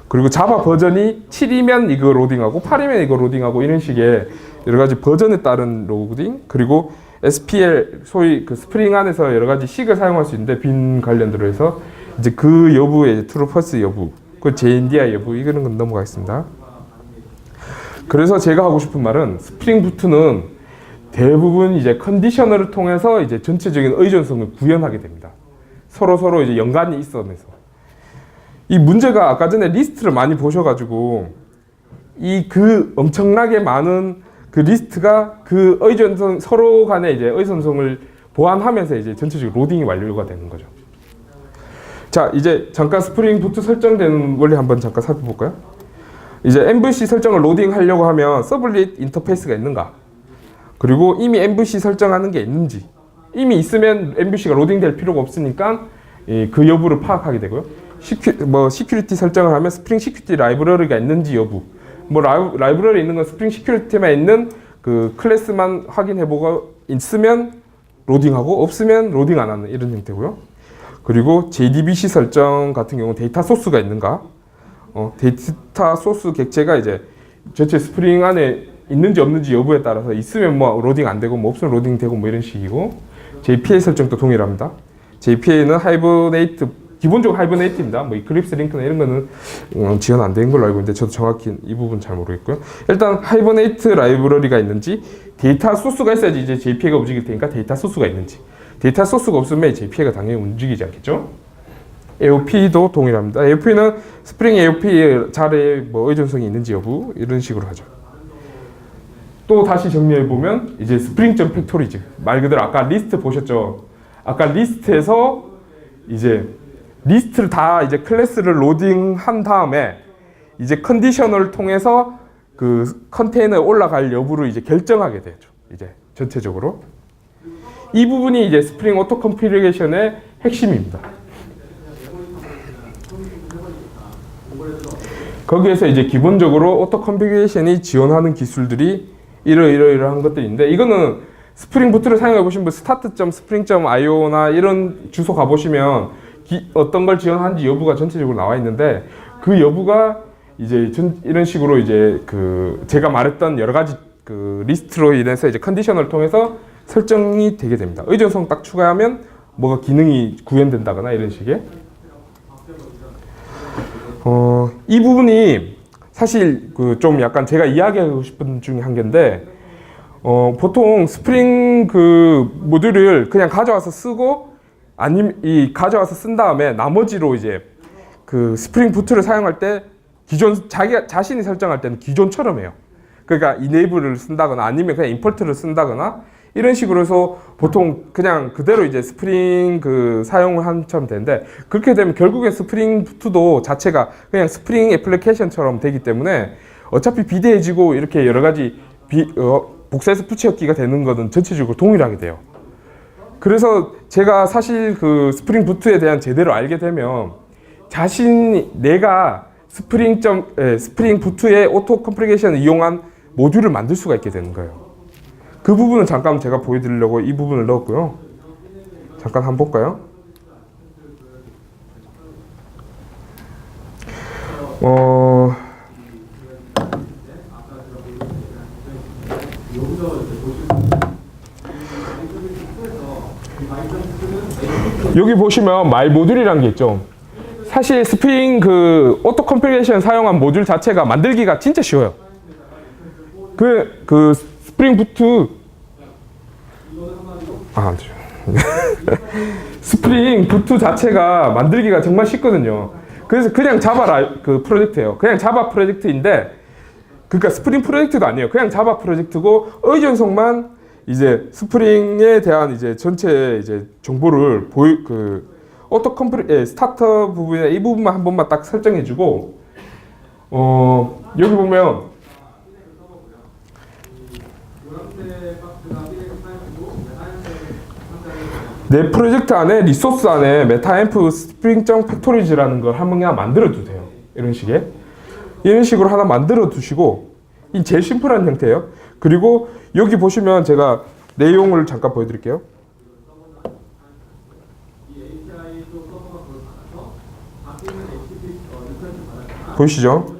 그리고 자바 버전이 7이면 이거 로딩하고 8이면 이거 로딩하고 이런 식의 여러 가지 버전에 따른 로딩 그리고 SPL 소위 그 스프링 안에서 여러 가지 식을 사용할 수 있는데 빈 관련들로 해서 이제 그 여부의 true false 여부 그 JNDI 여부 이거는 건 넘어가겠습니다. 그래서 제가 하고 싶은 말은 스프링 부트는 대부분 이제 컨디셔너를 통해서 이제 전체적인 의존성을 구현하게 됩니다. 서로 이제 연관이 있으면서 이 문제가 아까 전에 리스트를 많이 보셔가지고 이 그 엄청나게 많은 그 리스트가 그 의존성 서로 간에 이제 의존성을 보완하면서 이제 전체적으로 로딩이 완료가 되는 거죠. 자 이제 잠깐 스프링 부트 설정되는 원리 한번 잠깐 살펴볼까요? 이제 MVC 설정을 로딩하려고 하면 서블릿 인터페이스가 있는가? 그리고 이미 MVC 설정하는 게 있는지 이미 있으면 MVC가 로딩될 필요가 없으니까 그 여부를 파악하게 되고요. 시큐리티 설정을 하면 스프링 시큐리티 라이브러리가 있는지 여부 뭐 라이브러리 있는 건 스프링 시큐리티만 있는 그 클래스만 확인해보고 있으면 로딩하고 없으면 로딩 안 하는 이런 형태고요. 그리고 JDBC 설정 같은 경우 데이터 소스가 있는가 데이터 소스 객체가 이제 전체 스프링 안에 있는지 없는지 여부에 따라서 있으면 뭐 로딩 안 되고 뭐 없으면 로딩 되고 뭐 이런 식이고 JPA 설정도 동일합니다. JPA는 하이버네이트 기본적으로 하이버네이트입니다. 뭐 이클립스 링크나 이런 거는 지원 안 된 걸로 알고 있는데 저도 정확히 이 부분 잘 모르겠고요. 일단 하이버네이트 라이브러리가 있는지 데이터 소스가 있어야지 이제 JPA가 움직일 테니까 데이터 소스가 있는지 데이터 소스가 없으면 JPA가 당연히 움직이지 않겠죠. AOP도 동일합니다. AOP는 스프링 AOP 자리에 뭐 의존성이 있는지 여부 이런 식으로 하죠. 또 다시 정리해 보면 이제 스프링.점 팩토리즈 말 그대로 아까 리스트 보셨죠. 아까 리스트에서 이제 리스트를 다 이제 클래스를 로딩한 다음에 이제 컨디셔널을 통해서 그 컨테이너에 올라갈 여부를 이제 결정하게 되죠. 이제 전체적으로 이 부분이 이제 스프링 오토 컴피그레이션의 핵심입니다. 거기에서 이제 기본적으로 오토 컴피그레이션이 지원하는 기술들이 이러이러한 것들인데 이거는 스프링 부트를 사용해 보신 분 start.spring.io나 이런 주소 가보시면 어떤 걸 지원하는지 여부가 전체적으로 나와 있는데 그 여부가 이제 이런 식으로 이제 그 제가 말했던 여러 가지 그 리스트로 인해서 이제 컨디셔널을 통해서 설정이 되게 됩니다. 의존성 딱 추가하면 뭐가 기능이 구현된다거나 이런 식의 이 부분이 사실 그 좀 약간 제가 이야기하고 싶은 중에 한 개인데 보통 스프링 그 모듈을 그냥 가져와서 쓰고 아니면 가져와서 쓴 다음에 나머지로 이제 그 스프링 부트를 사용할 때 기존 자신이 설정할 때는 기존처럼 해요. 그러니까 이네이블을 쓴다거나 아니면 그냥 임포트를 쓴다거나 이런 식으로 해서 보통 그냥 그대로 이제 스프링 그 사용을 한처럼 되는데 그렇게 되면 결국엔 스프링 부트도 자체가 그냥 스프링 애플리케이션처럼 되기 때문에 어차피 비대해지고 이렇게 여러 가지 복사해서 붙여넣기가 되는 것은 전체적으로 동일하게 돼요. 그래서 제가 사실 그 스프링 부트에 대한 제대로 알게 되면 내가 스프링 부트의 오토 컴플리케이션을 이용한 모듈을 만들 수가 있게 되는 거예요. 그 부분은 잠깐 제가 보여드리려고 이 부분을 넣었고요. 잠깐 한번 볼까요? 여기 보시면 마이 모듈이라는 게 있죠. 사실 스프링 그 오토 컴피레이션 사용한 모듈 자체가 만들기가 진짜 쉬워요. 그 스프링 부트 스프링 부트 자체가 만들기가 정말 쉽거든요. 그래서 그냥 자바 그 프로젝트예요. 그냥 자바 프로젝트인데, 그러니까 스프링 프로젝트도 아니에요. 그냥 자바 프로젝트고 의존성만 이제 스프링에 대한 이제 전체 이제 정보를 오토 컴프리 스타터 부분에 이 부분만 한 번만 딱 설정해주고, 여기 보면 내 프로젝트 안에 리소스 안에 메타앰프 스프링.팩토리즈라는 팩토리즈라는 걸 한 번에 만들어 두세요. 이런 식으로 하나 만들어 두시고, 이 제일 심플한 형태예요. 그리고 여기 보시면 제가 내용을 잠깐 보여드릴게요. 보이시죠?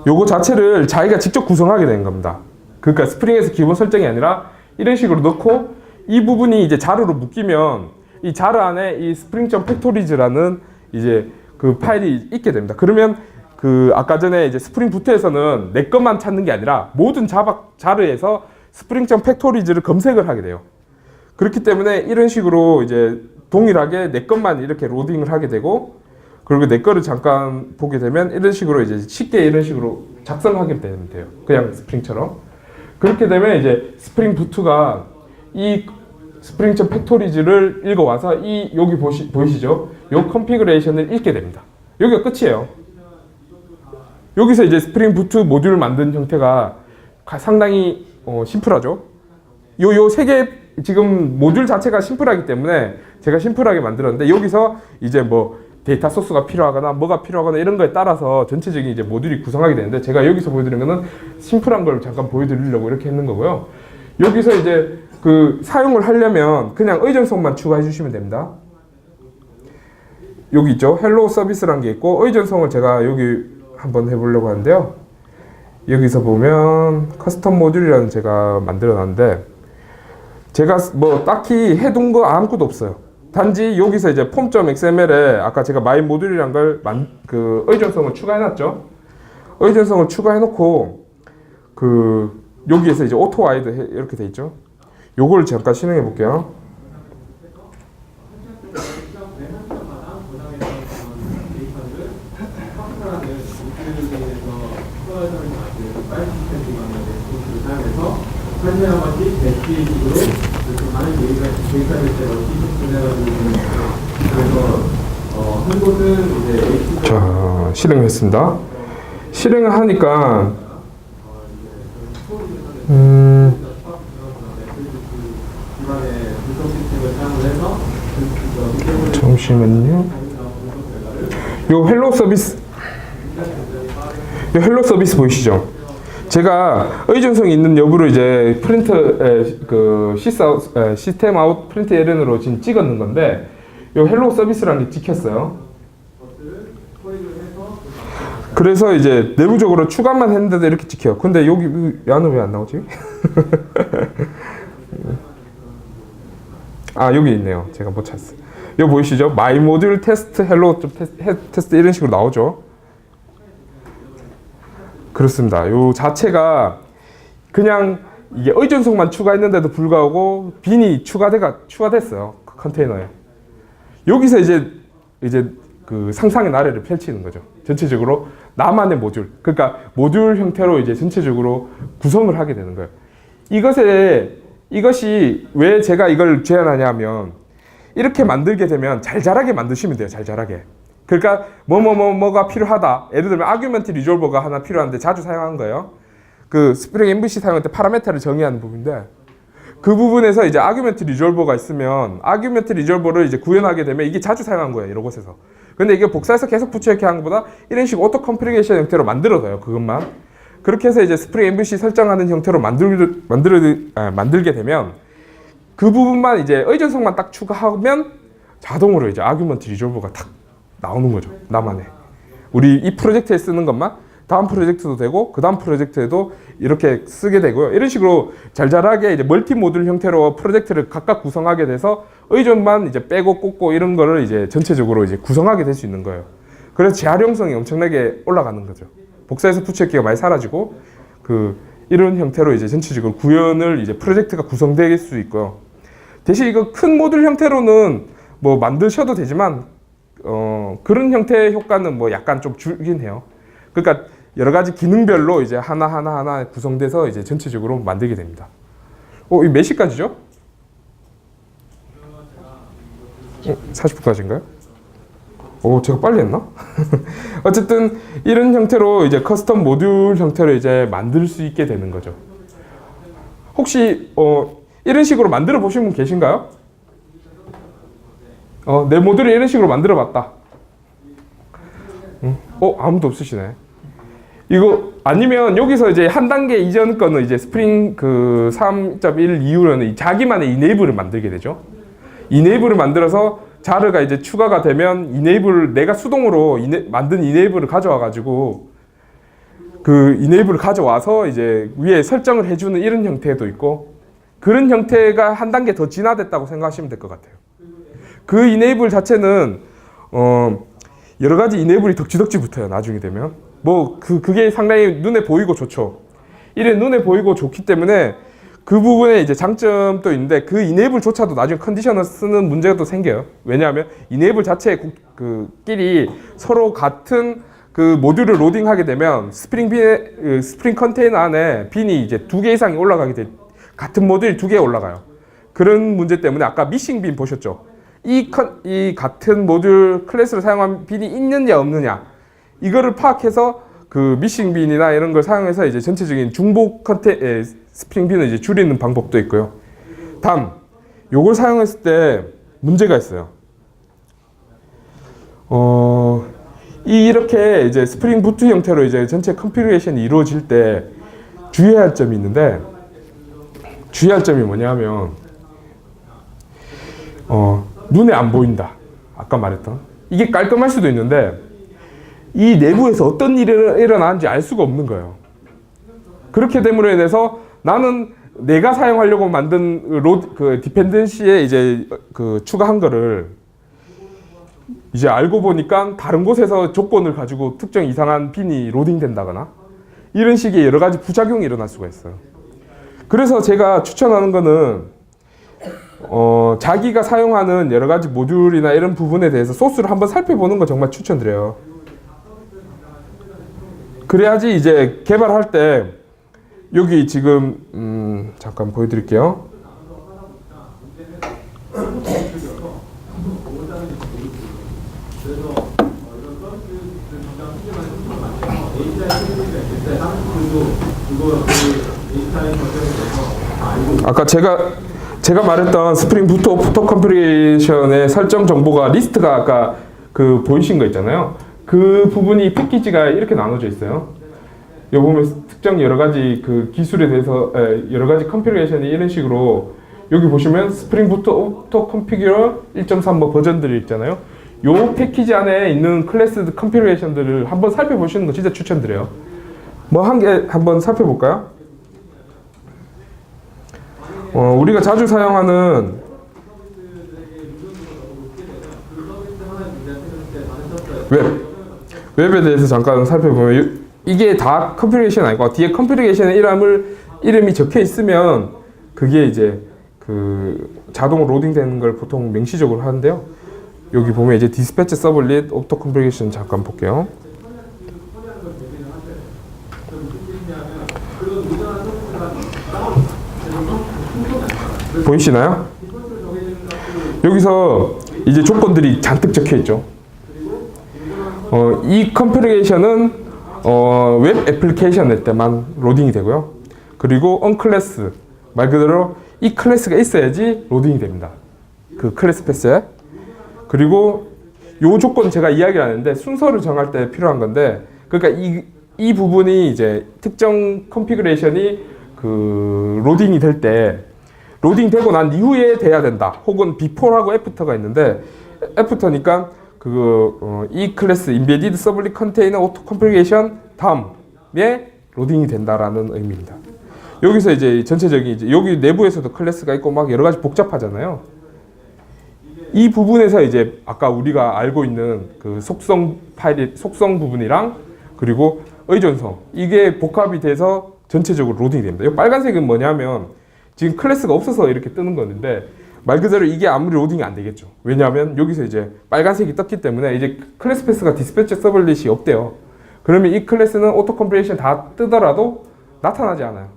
요거 자체를 자기가 직접 구성하게 되는 겁니다. 그러니까 스프링에서 기본 설정이 아니라 이런 식으로 넣고, 이 부분이 이제 자르로 묶이면 이 자르 안에 이 spring.factories라는 이제 그 파일이 있게 됩니다. 그러면 그 아까 전에 이제 스프링 부트에서는 내 것만 찾는 게 아니라 모든 자르에서 spring.factories를 검색을 하게 돼요. 그렇기 때문에 이런 식으로 이제 동일하게 내 것만 이렇게 로딩을 하게 되고, 그리고 내 거를 잠깐 보게 되면 이런 식으로 이제 쉽게 이런 식으로 작성하게 되면 돼요. 그냥 스프링처럼. 그렇게 되면 이제 스프링 부트가 이 spring.factories를 읽어와서 이 여기 보이시죠? 요 컨피그레이션을 읽게 됩니다. 여기가 끝이에요. 여기서 이제 스프링 부트 모듈을 만든 형태가 상당히 심플하죠. 요 세 개 지금 모듈 자체가 심플하기 때문에 제가 심플하게 만들었는데, 여기서 이제 뭐 데이터 소스가 필요하거나 뭐가 필요하거나 이런 거에 따라서 전체적인 이제 모듈이 구성하게 되는데, 제가 여기서 보여드리는 거는 심플한 걸 잠깐 보여드리려고 이렇게 했는 거고요. 여기서 이제 그 사용을 하려면 그냥 의존성만 추가해 주시면 됩니다. 여기 있죠. 헬로 서비스라는 게 있고, 의존성을 제가 여기 한번 해보려고 하는데요. 여기서 보면 커스텀 모듈이라는 제가 만들어 놨는데, 제가 뭐 딱히 해둔 거 아무것도 없어요. 단지 여기서 이제 폼.xml에 아까 제가 마이 모듈이란 걸 그 의존성을 추가해 놨죠. 의존성을 추가해 놓고, 그 여기에서 이제 오토 와이드 이렇게 돼 있죠. 요걸 잠깐 실행해 볼게요. 자, 실행했습니다. 실행을 하니까 잠시만요. 요 헬로 서비스 보이시죠? 제가 의존성이 있는 여부를 이제 시스템 아웃 프린트 ln으로 지금 찍었는 건데, 요 헬로 서비스라는 게 찍혔어요. 그래서 이제 내부적으로 추가만 했는데도 이렇게 찍혀요. 근데 여기 야는 왜 안 나오지? 아, 여기 있네요. 제가 못 찾았어요. 여기 보이시죠? 마이 모듈 테스트 헬로 테스트 이런 식으로 나오죠. 그렇습니다. 요 자체가 그냥 이게 의존성만 추가했는데도 불구하고 빈이 추가됐어요. 그 컨테이너에. 여기서 이제 그 상상의 나래를 펼치는 거죠. 전체적으로 나만의 모듈. 그러니까 모듈 형태로 이제 전체적으로 구성을 하게 되는 거예요. 이것이 왜 제가 이걸 제안하냐면, 이렇게 만들게 되면 잘잘하게 만드시면 돼요. 잘잘하게. 그러니까 뭐가 필요하다. 예를 들면 아규먼트 리졸버가 하나 필요한데 자주 사용하는 거예요. 그 스프링 MVC 사용할 때 파라메터를 정의하는 부분인데, 그 부분에서 이제 아규먼트 리졸버가 있으면 아규먼트 리졸버를 이제 구현하게 되면 이게 자주 사용한 거예요. 이런 곳에서. 근데 이게 복사해서 계속 붙여 이렇게 하는 것보다 이런 식으로 오토 컴플리케이션 형태로 만들어둬요. 그것만. 그렇게 해서 이제 스프링 MVC 설정하는 형태로 만들게 되면 그 부분만 이제 의존성만 딱 추가하면 자동으로 이제 아규먼트 리졸버가 탁 나오는 거죠. 나만의. 우리 이 프로젝트에 쓰는 것만 다음 프로젝트도 되고 그 다음 프로젝트에도 이렇게 쓰게 되고요. 이런 식으로 잘잘하게 이제 멀티 모듈 형태로 프로젝트를 각각 구성하게 돼서 의존만 이제 빼고 꽂고 이런 거를 이제 전체적으로 이제 구성하게 될 수 있는 거예요. 그래서 재활용성이 엄청나게 올라가는 거죠. 복사해서 붙여있기가 많이 사라지고 이런 형태로 이제 전체적으로 구현을 이제 프로젝트가 구성될 수 있고요. 대신 이거 큰 모듈 형태로는 뭐 만드셔도 되지만 그런 형태의 효과는 뭐 약간 좀 줄긴 해요. 그러니까 여러 가지 기능별로 이제 하나 구성돼서 이제 전체적으로 만들게 됩니다. 이 몇 시까지죠? 40분까지인가요? 제가 빨리 했나? 어쨌든 이런 형태로 이제 커스텀 모듈 형태로 이제 만들 수 있게 되는 거죠. 혹시 이런 식으로 만들어 보신 분 계신가요? 내 모듈을 이런 식으로 만들어 봤다. 아무도 없으시네. 이거 아니면 여기서 이제 한 단계 이전 거는 이제 스프링 3.1 이후로는 자기만의 이네이블을 만들게 되죠. 이네이블을 만들어서 자르가 이제 추가가 되면 이네이블 내가 수동으로 만든 이네이블을 가져와 가지고 그 이네이블을 가져와서 이제 위에 설정을 해주는 이런 형태도 있고, 그런 형태가 한 단계 더 진화됐다고 생각하시면 될 것 같아요. 그 이네이블 자체는 여러 가지 이네이블이 덕지덕지 붙어요. 나중에 되면 그게 상당히 눈에 보이고 좋죠. 이래 눈에 보이고 좋기 때문에 그 부분에 이제 장점도 있는데, 그 이네이블조차도 나중에 컨디셔너 쓰는 문제가 또 생겨요. 왜냐하면 이네이블 자체 끼리 서로 같은 그 모듈을 로딩하게 되면 스프링 컨테이너 안에 빈이 이제 2개 이상이 올라가게 돼. 같은 모듈이 2개 올라가요. 그런 문제 때문에 아까 미싱 빈 보셨죠? 이 같은 모듈 클래스를 사용한 빈이 있느냐 없느냐, 이거를 파악해서 그 미싱 빈이나 이런 걸 사용해서 이제 전체적인 중복 스프링 빈을 이제 줄이는 방법도 있고요. 요걸 사용했을 때 문제가 있어요. 이렇게 이제 스프링 부트 형태로 이제 전체 컨피그레이션이 이루어질 때 주의해야 할 점이 있는데, 주의할 점이 뭐냐면 눈에 안 보인다. 아까 말했던 이게 깔끔할 수도 있는데 이 내부에서 어떤 일이 일어나는지 알 수가 없는 거예요. 그렇게 됨으로 인해서 나는 내가 사용하려고 만든 디펜던시에 이제 추가한 거를 이제 알고 보니까 다른 곳에서 조건을 가지고 특정 이상한 빈이 로딩된다거나 이런 식의 여러 가지 부작용이 일어날 수가 있어요. 그래서 제가 추천하는 거는 자기가 사용하는 여러 가지 모듈이나 이런 부분에 대해서 소스를 한번 살펴보는 거 정말 추천드려요. 그래야지 이제 개발할 때 여기 지금 잠깐 보여드릴게요. 아까 제가 말했던 스프링 부트 오토 컴피레이션의 설정 정보가 리스트가 아까 보이신 거 있잖아요. 그 부분이 패키지가 이렇게 나눠져 있어요. 여기 보면 특정 여러 가지 기술에 대해서 여러 가지 컨피그레이션이 이런 식으로, 여기 보시면 스프링 부트 오토 컨피규어 1.3 뭐 버전들이 있잖아요. 요 패키지 안에 있는 클래스 컨피그레이션들을 한번 살펴보시는 거 진짜 추천드려요. 뭐 한 개 한번 살펴볼까요? 우리가 자주 사용하는 웹에 대해서 잠깐 살펴보면 이게 다 컨피그레이션 아니고 뒤에 컨피그레이션의 이름이 적혀 있으면 그게 이제 자동 로딩되는 걸 보통 명시적으로 하는데요. 여기 보면 이제 디스패치 서블릿 오토 컨피그레이션 잠깐 볼게요. 보이시나요? 여기서 이제 조건들이 잔뜩 적혀 있죠. 이 컨피그레이션은 웹 애플리케이션일 때만 로딩이 되고요. 그리고 언클래스, 말 그대로 이 클래스가 있어야지 로딩이 됩니다. 그 클래스 패스에. 그리고 요 조건 제가 이야기를 하는데 순서를 정할 때 필요한 건데, 그러니까 이 부분이 이제 특정 컨피그레이션이 로딩이 될 때, 로딩 되고 난 이후에 돼야 된다. 혹은 before하고 after가 있는데, after니까 이 클래스 embedded servlet container auto configuration 다음에 로딩이 된다라는 의미입니다. 여기서 이제 전체적인 여기 내부에서도 클래스가 있고 막 여러 가지 복잡하잖아요. 이 부분에서 이제 아까 우리가 알고 있는 그 속성 파일의 속성 부분이랑 그리고 의존성 이게 복합이 돼서 전체적으로 로딩이 됩니다. 이 빨간색은 뭐냐면 지금 클래스가 없어서 이렇게 뜨는 건데 말 그대로 이게 아무리 로딩이 안 되겠죠. 왜냐하면 여기서 이제 빨간색이 떴기 때문에 이제 클래스 패스가 디스패치 서블릿이 없대요. 그러면 이 클래스는 오토 컴플레이션 다 뜨더라도 나타나지 않아요.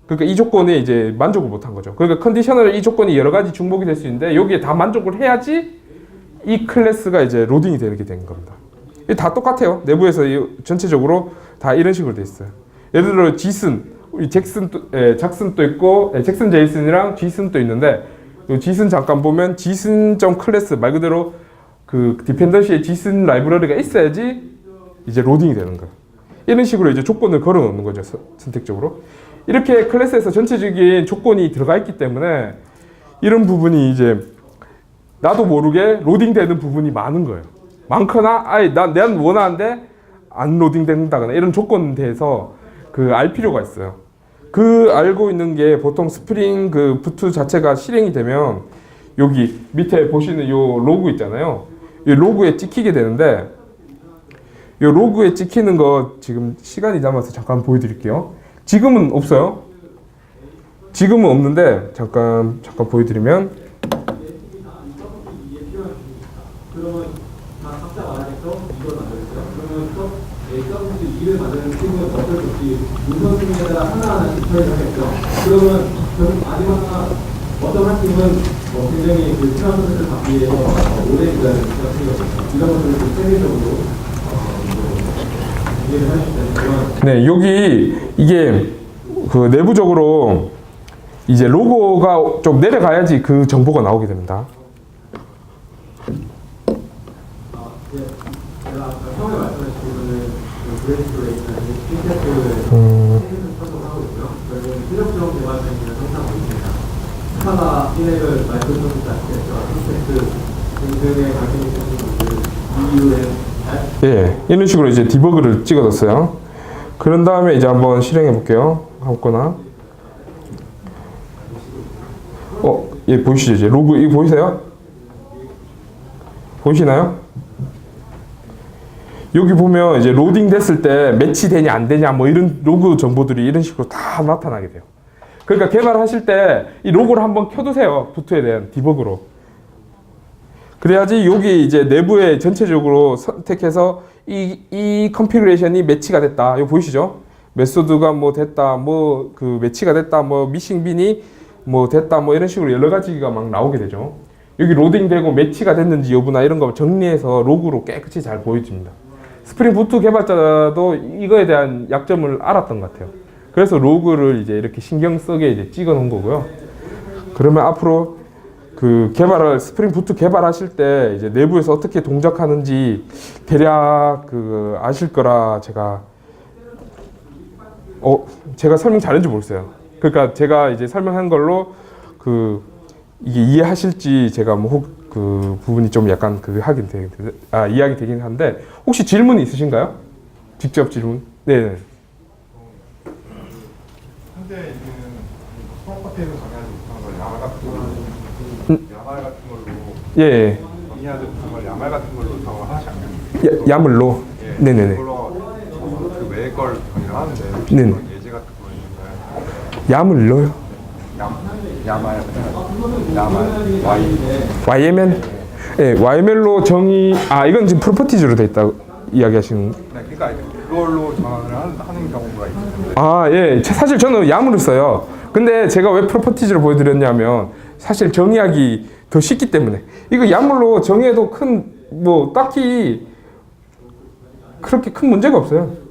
그러니까 이 조건에 이제 만족을 못한 거죠. 그러니까 컨디셔널 이 조건이 여러 가지 중복이 될 수 있는데 여기에 다 만족을 해야지 이 클래스가 이제 로딩이 되게 된 겁니다. 이게 다 똑같아요. 내부에서 전체적으로 다 이런 식으로 돼 있어요. 예를 들어 지슨, 잭슨도 있고 잭슨 제이슨이랑 지슨도 있는데 이 지슨 잠깐 보면 지슨.클래스 말 그대로 그 디펜던시에 지슨 라이브러리가 있어야지 이제 로딩이 되는 거예요. 이런 식으로 이제 조건을 걸어 놓는 거죠. 선택적으로. 이렇게 클래스에서 전체적인 조건이 들어가 있기 때문에 이런 부분이 이제 나도 모르게 로딩되는 부분이 많은 거예요. 많거나 아예 난 원하는데 안 로딩된다거나 이런 조건에 대해서 그 알 필요가 있어요. 그 알고 있는 게 보통 스프링 그 부트 자체가 실행이 되면 여기 밑에 보시는 요 로그 있잖아요. 이 로그에 찍히게 되는데 이 로그에 찍히는 거 지금 시간이 남아서 잠깐 보여드릴게요. 지금은 없어요. 지금은 없는데 잠깐 보여드리면 그러면 다 각자 말하겠죠? 이걸 만들었어요. 그러면 또 서비스 2를 만드는 팀은 어쩔 수 없이 우선순위에다가 하나하나씩 처리하겠죠. 그러면 결국 마지막 어떤 한 팀은 굉장히 그 필요한 것을 받기 위해서 오래 기다리는 것이거든요. 이런 것들을 좀 세계적으로 이해를 할 수 있는 그런. 네, 여기 이게 그 내부적으로 이제 로고가 좀 내려가야지 그 정보가 나오게 됩니다. 제가 처음에 말씀하신 부분은 브레이스브레이크나 핀테스트를 활동하고 있고요. 저희는 실력적 개발자님을 성장하고 있습니다. 스카다, 피넥을, 마이크로소프트 아키텍처, 핀테스트 등등에 관심 있으신 분들 이 이후에 예, 이런 식으로 이제 디버그를 찍어뒀어요. 그런 다음에 이제 한번 실행해 볼게요. 아무거나. 예, 보이시죠? 이제 로그 이거 보이세요? 보이시나요? 여기 보면 이제 로딩 됐을 때 매치되냐 안 되냐 뭐 이런 로그 정보들이 이런 식으로 다 나타나게 돼요. 그러니까 개발하실 때 이 로고를 한번 켜두세요. 부트에 대한 디버그로. 그래야지 여기 이제 내부에 전체적으로 선택해서 이 컨피그레이션이 매치가 됐다. 이거 보이시죠? 메소드가 뭐 됐다, 뭐 그 매치가 됐다, 뭐 미싱빈이 뭐 됐다, 뭐 이런 식으로 여러 가지가 막 나오게 되죠. 여기 로딩되고 매치가 됐는지 여부나 이런 거 정리해서 로그로 깨끗이 잘 보여줍니다. 스프링 부트 개발자도 이거에 대한 약점을 알았던 것 같아요. 그래서 로그를 이제 이렇게 신경 쓰게 이제 찍어 놓은 거고요. 그러면 앞으로 그 스프링 부트 개발하실 때 이제 내부에서 어떻게 동작하는지 대략 그 아실 거라 제가 설명 잘했는지 모르겠어요. 그러니까 제가 이제 설명한 걸로 이게 이해하실지 제가 그 부분이 좀 약간 이해하게 되긴 한데 혹시 질문이 있으신가요? 직접 질문? 네. 현재 있는 프로퍼티에서 정의하지 못한 걸 야말 같은 걸로 예. 정의하지 못한 걸 야말 같은 걸로 정을 하나씩 안 해요. 야물로. 예, 네네네. 그걸로 그 외의 걸 정의를 하는데 네네. 예제 같은 거 있는가요? 야물로요? 야말 Y YML? 예, YML로 이건 지금 프로퍼티즈로 돼 있다 이야기하시는. 네, 그러니까 그걸로 정의를 하는 경우가 있어요. 예. 사실 저는 야물을 써요. 근데 제가 왜 프로퍼티즈로 보여드렸냐면 사실 정의하기 더 쉽기 때문에. 이거 야물로 정의해도 딱히 그렇게 큰 문제가 없어요.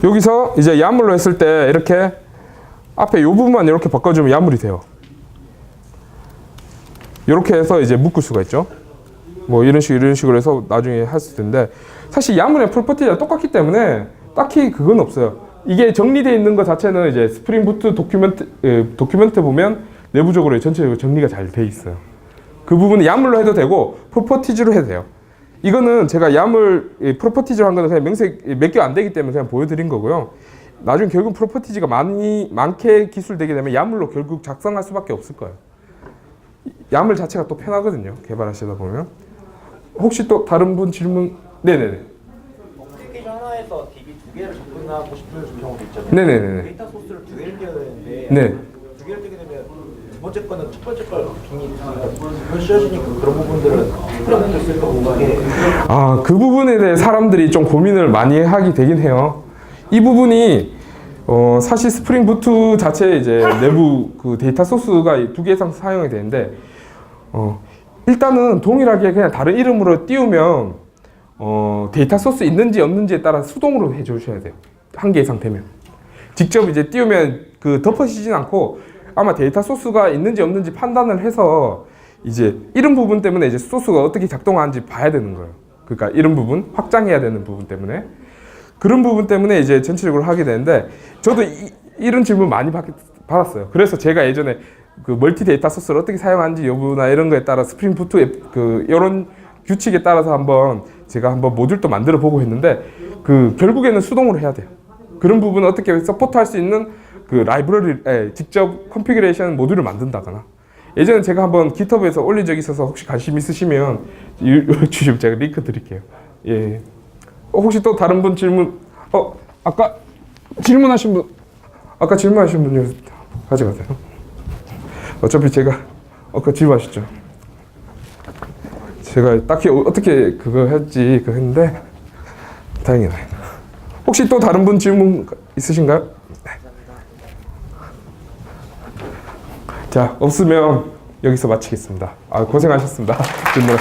여기서 이제 야물로 했을 때 이렇게 앞에 이 부분만 이렇게 바꿔주면 야물이 돼요. 이렇게 해서 이제 묶을 수가 있죠. 뭐 이런 식으로 해서 나중에 할 수 있는데 사실 야물의 프로퍼티가 똑같기 때문에 딱히 그건 없어요. 이게 정리되어 있는 것 자체는 이제 스프링 부트 도큐멘트 보면 내부적으로 전체적으로 정리가 잘 돼 있어요. 그 부분은 야물로 해도 되고 프로퍼티즈로 해도 돼요. 이거는 제가 야물 프로퍼티즈로 한 거는 그냥 명색 몇 개 안 되기 때문에 그냥 보여드린 거고요. 나중에 결국 프로퍼티지가 많게 기술되게 되면 야물로 결국 작성할 수밖에 없을 거예요. 야물 자체가 또 편하거든요. 개발하시다 보면. 혹시 또 다른 분 질문? 네네네. 어플리케이션 하나에서 DB 두 개를 접근하고 싶은 경우도 있잖아요. 네네네. 데이터 소스를 두 개를 띄워야 되는데 네. 두 개를 띄게 되면 두 번째 거는 첫 번째 걸 빈이 씌워지니까 그런 부분들은 프로그램을 쓸까 뭔가에 아, 그 부분에 대해 사람들이 좀 고민을 많이 하게 되긴 해요. 이 부분이 사실 스프링 부트 자체 이제 내부 그 데이터 소스가 두 개 이상 사용이 되는데 일단은 동일하게 그냥 다른 이름으로 띄우면 데이터 소스 있는지 없는지에 따라 수동으로 해주셔야 돼요. 한 개 이상 되면 직접 이제 띄우면 그 덮어지진 않고 아마 데이터 소스가 있는지 없는지 판단을 해서 이제 이름 부분 때문에 이제 소스가 어떻게 작동하는지 봐야 되는 거예요. 그러니까 이름 부분 확장해야 되는 부분 때문에 그런 부분 때문에 이제 전체적으로 하게 되는데 저도 이런 질문 많이 받았어요. 그래서 제가 예전에 그 멀티 데이터 소스를 어떻게 사용하는지 여부나 이런 거에 따라 스프링 부트 그 이런 규칙에 따라서 제가 한번 모듈도 만들어 보고 했는데 그 결국에는 수동으로 해야 돼요. 그런 부분은 어떻게 서포트할 수 있는 그 라이브러리 직접 컨피그레이션 모듈을 만든다거나 예전에 제가 한번 GitHub에서 올린 적이 있어서 혹시 관심 있으시면 주시면 제가 링크 드릴게요. 예. 혹시 또 다른 분 질문? 아까 질문하신 분 가져가세요. 어차피 제가 아까 질문하셨죠. 제가 딱히 어떻게 그거 했지 그거 했는데 다행이다. 혹시 또 다른 분 질문 있으신가요? 네. 자, 없으면 여기서 마치겠습니다. 고생하셨습니다. 질문.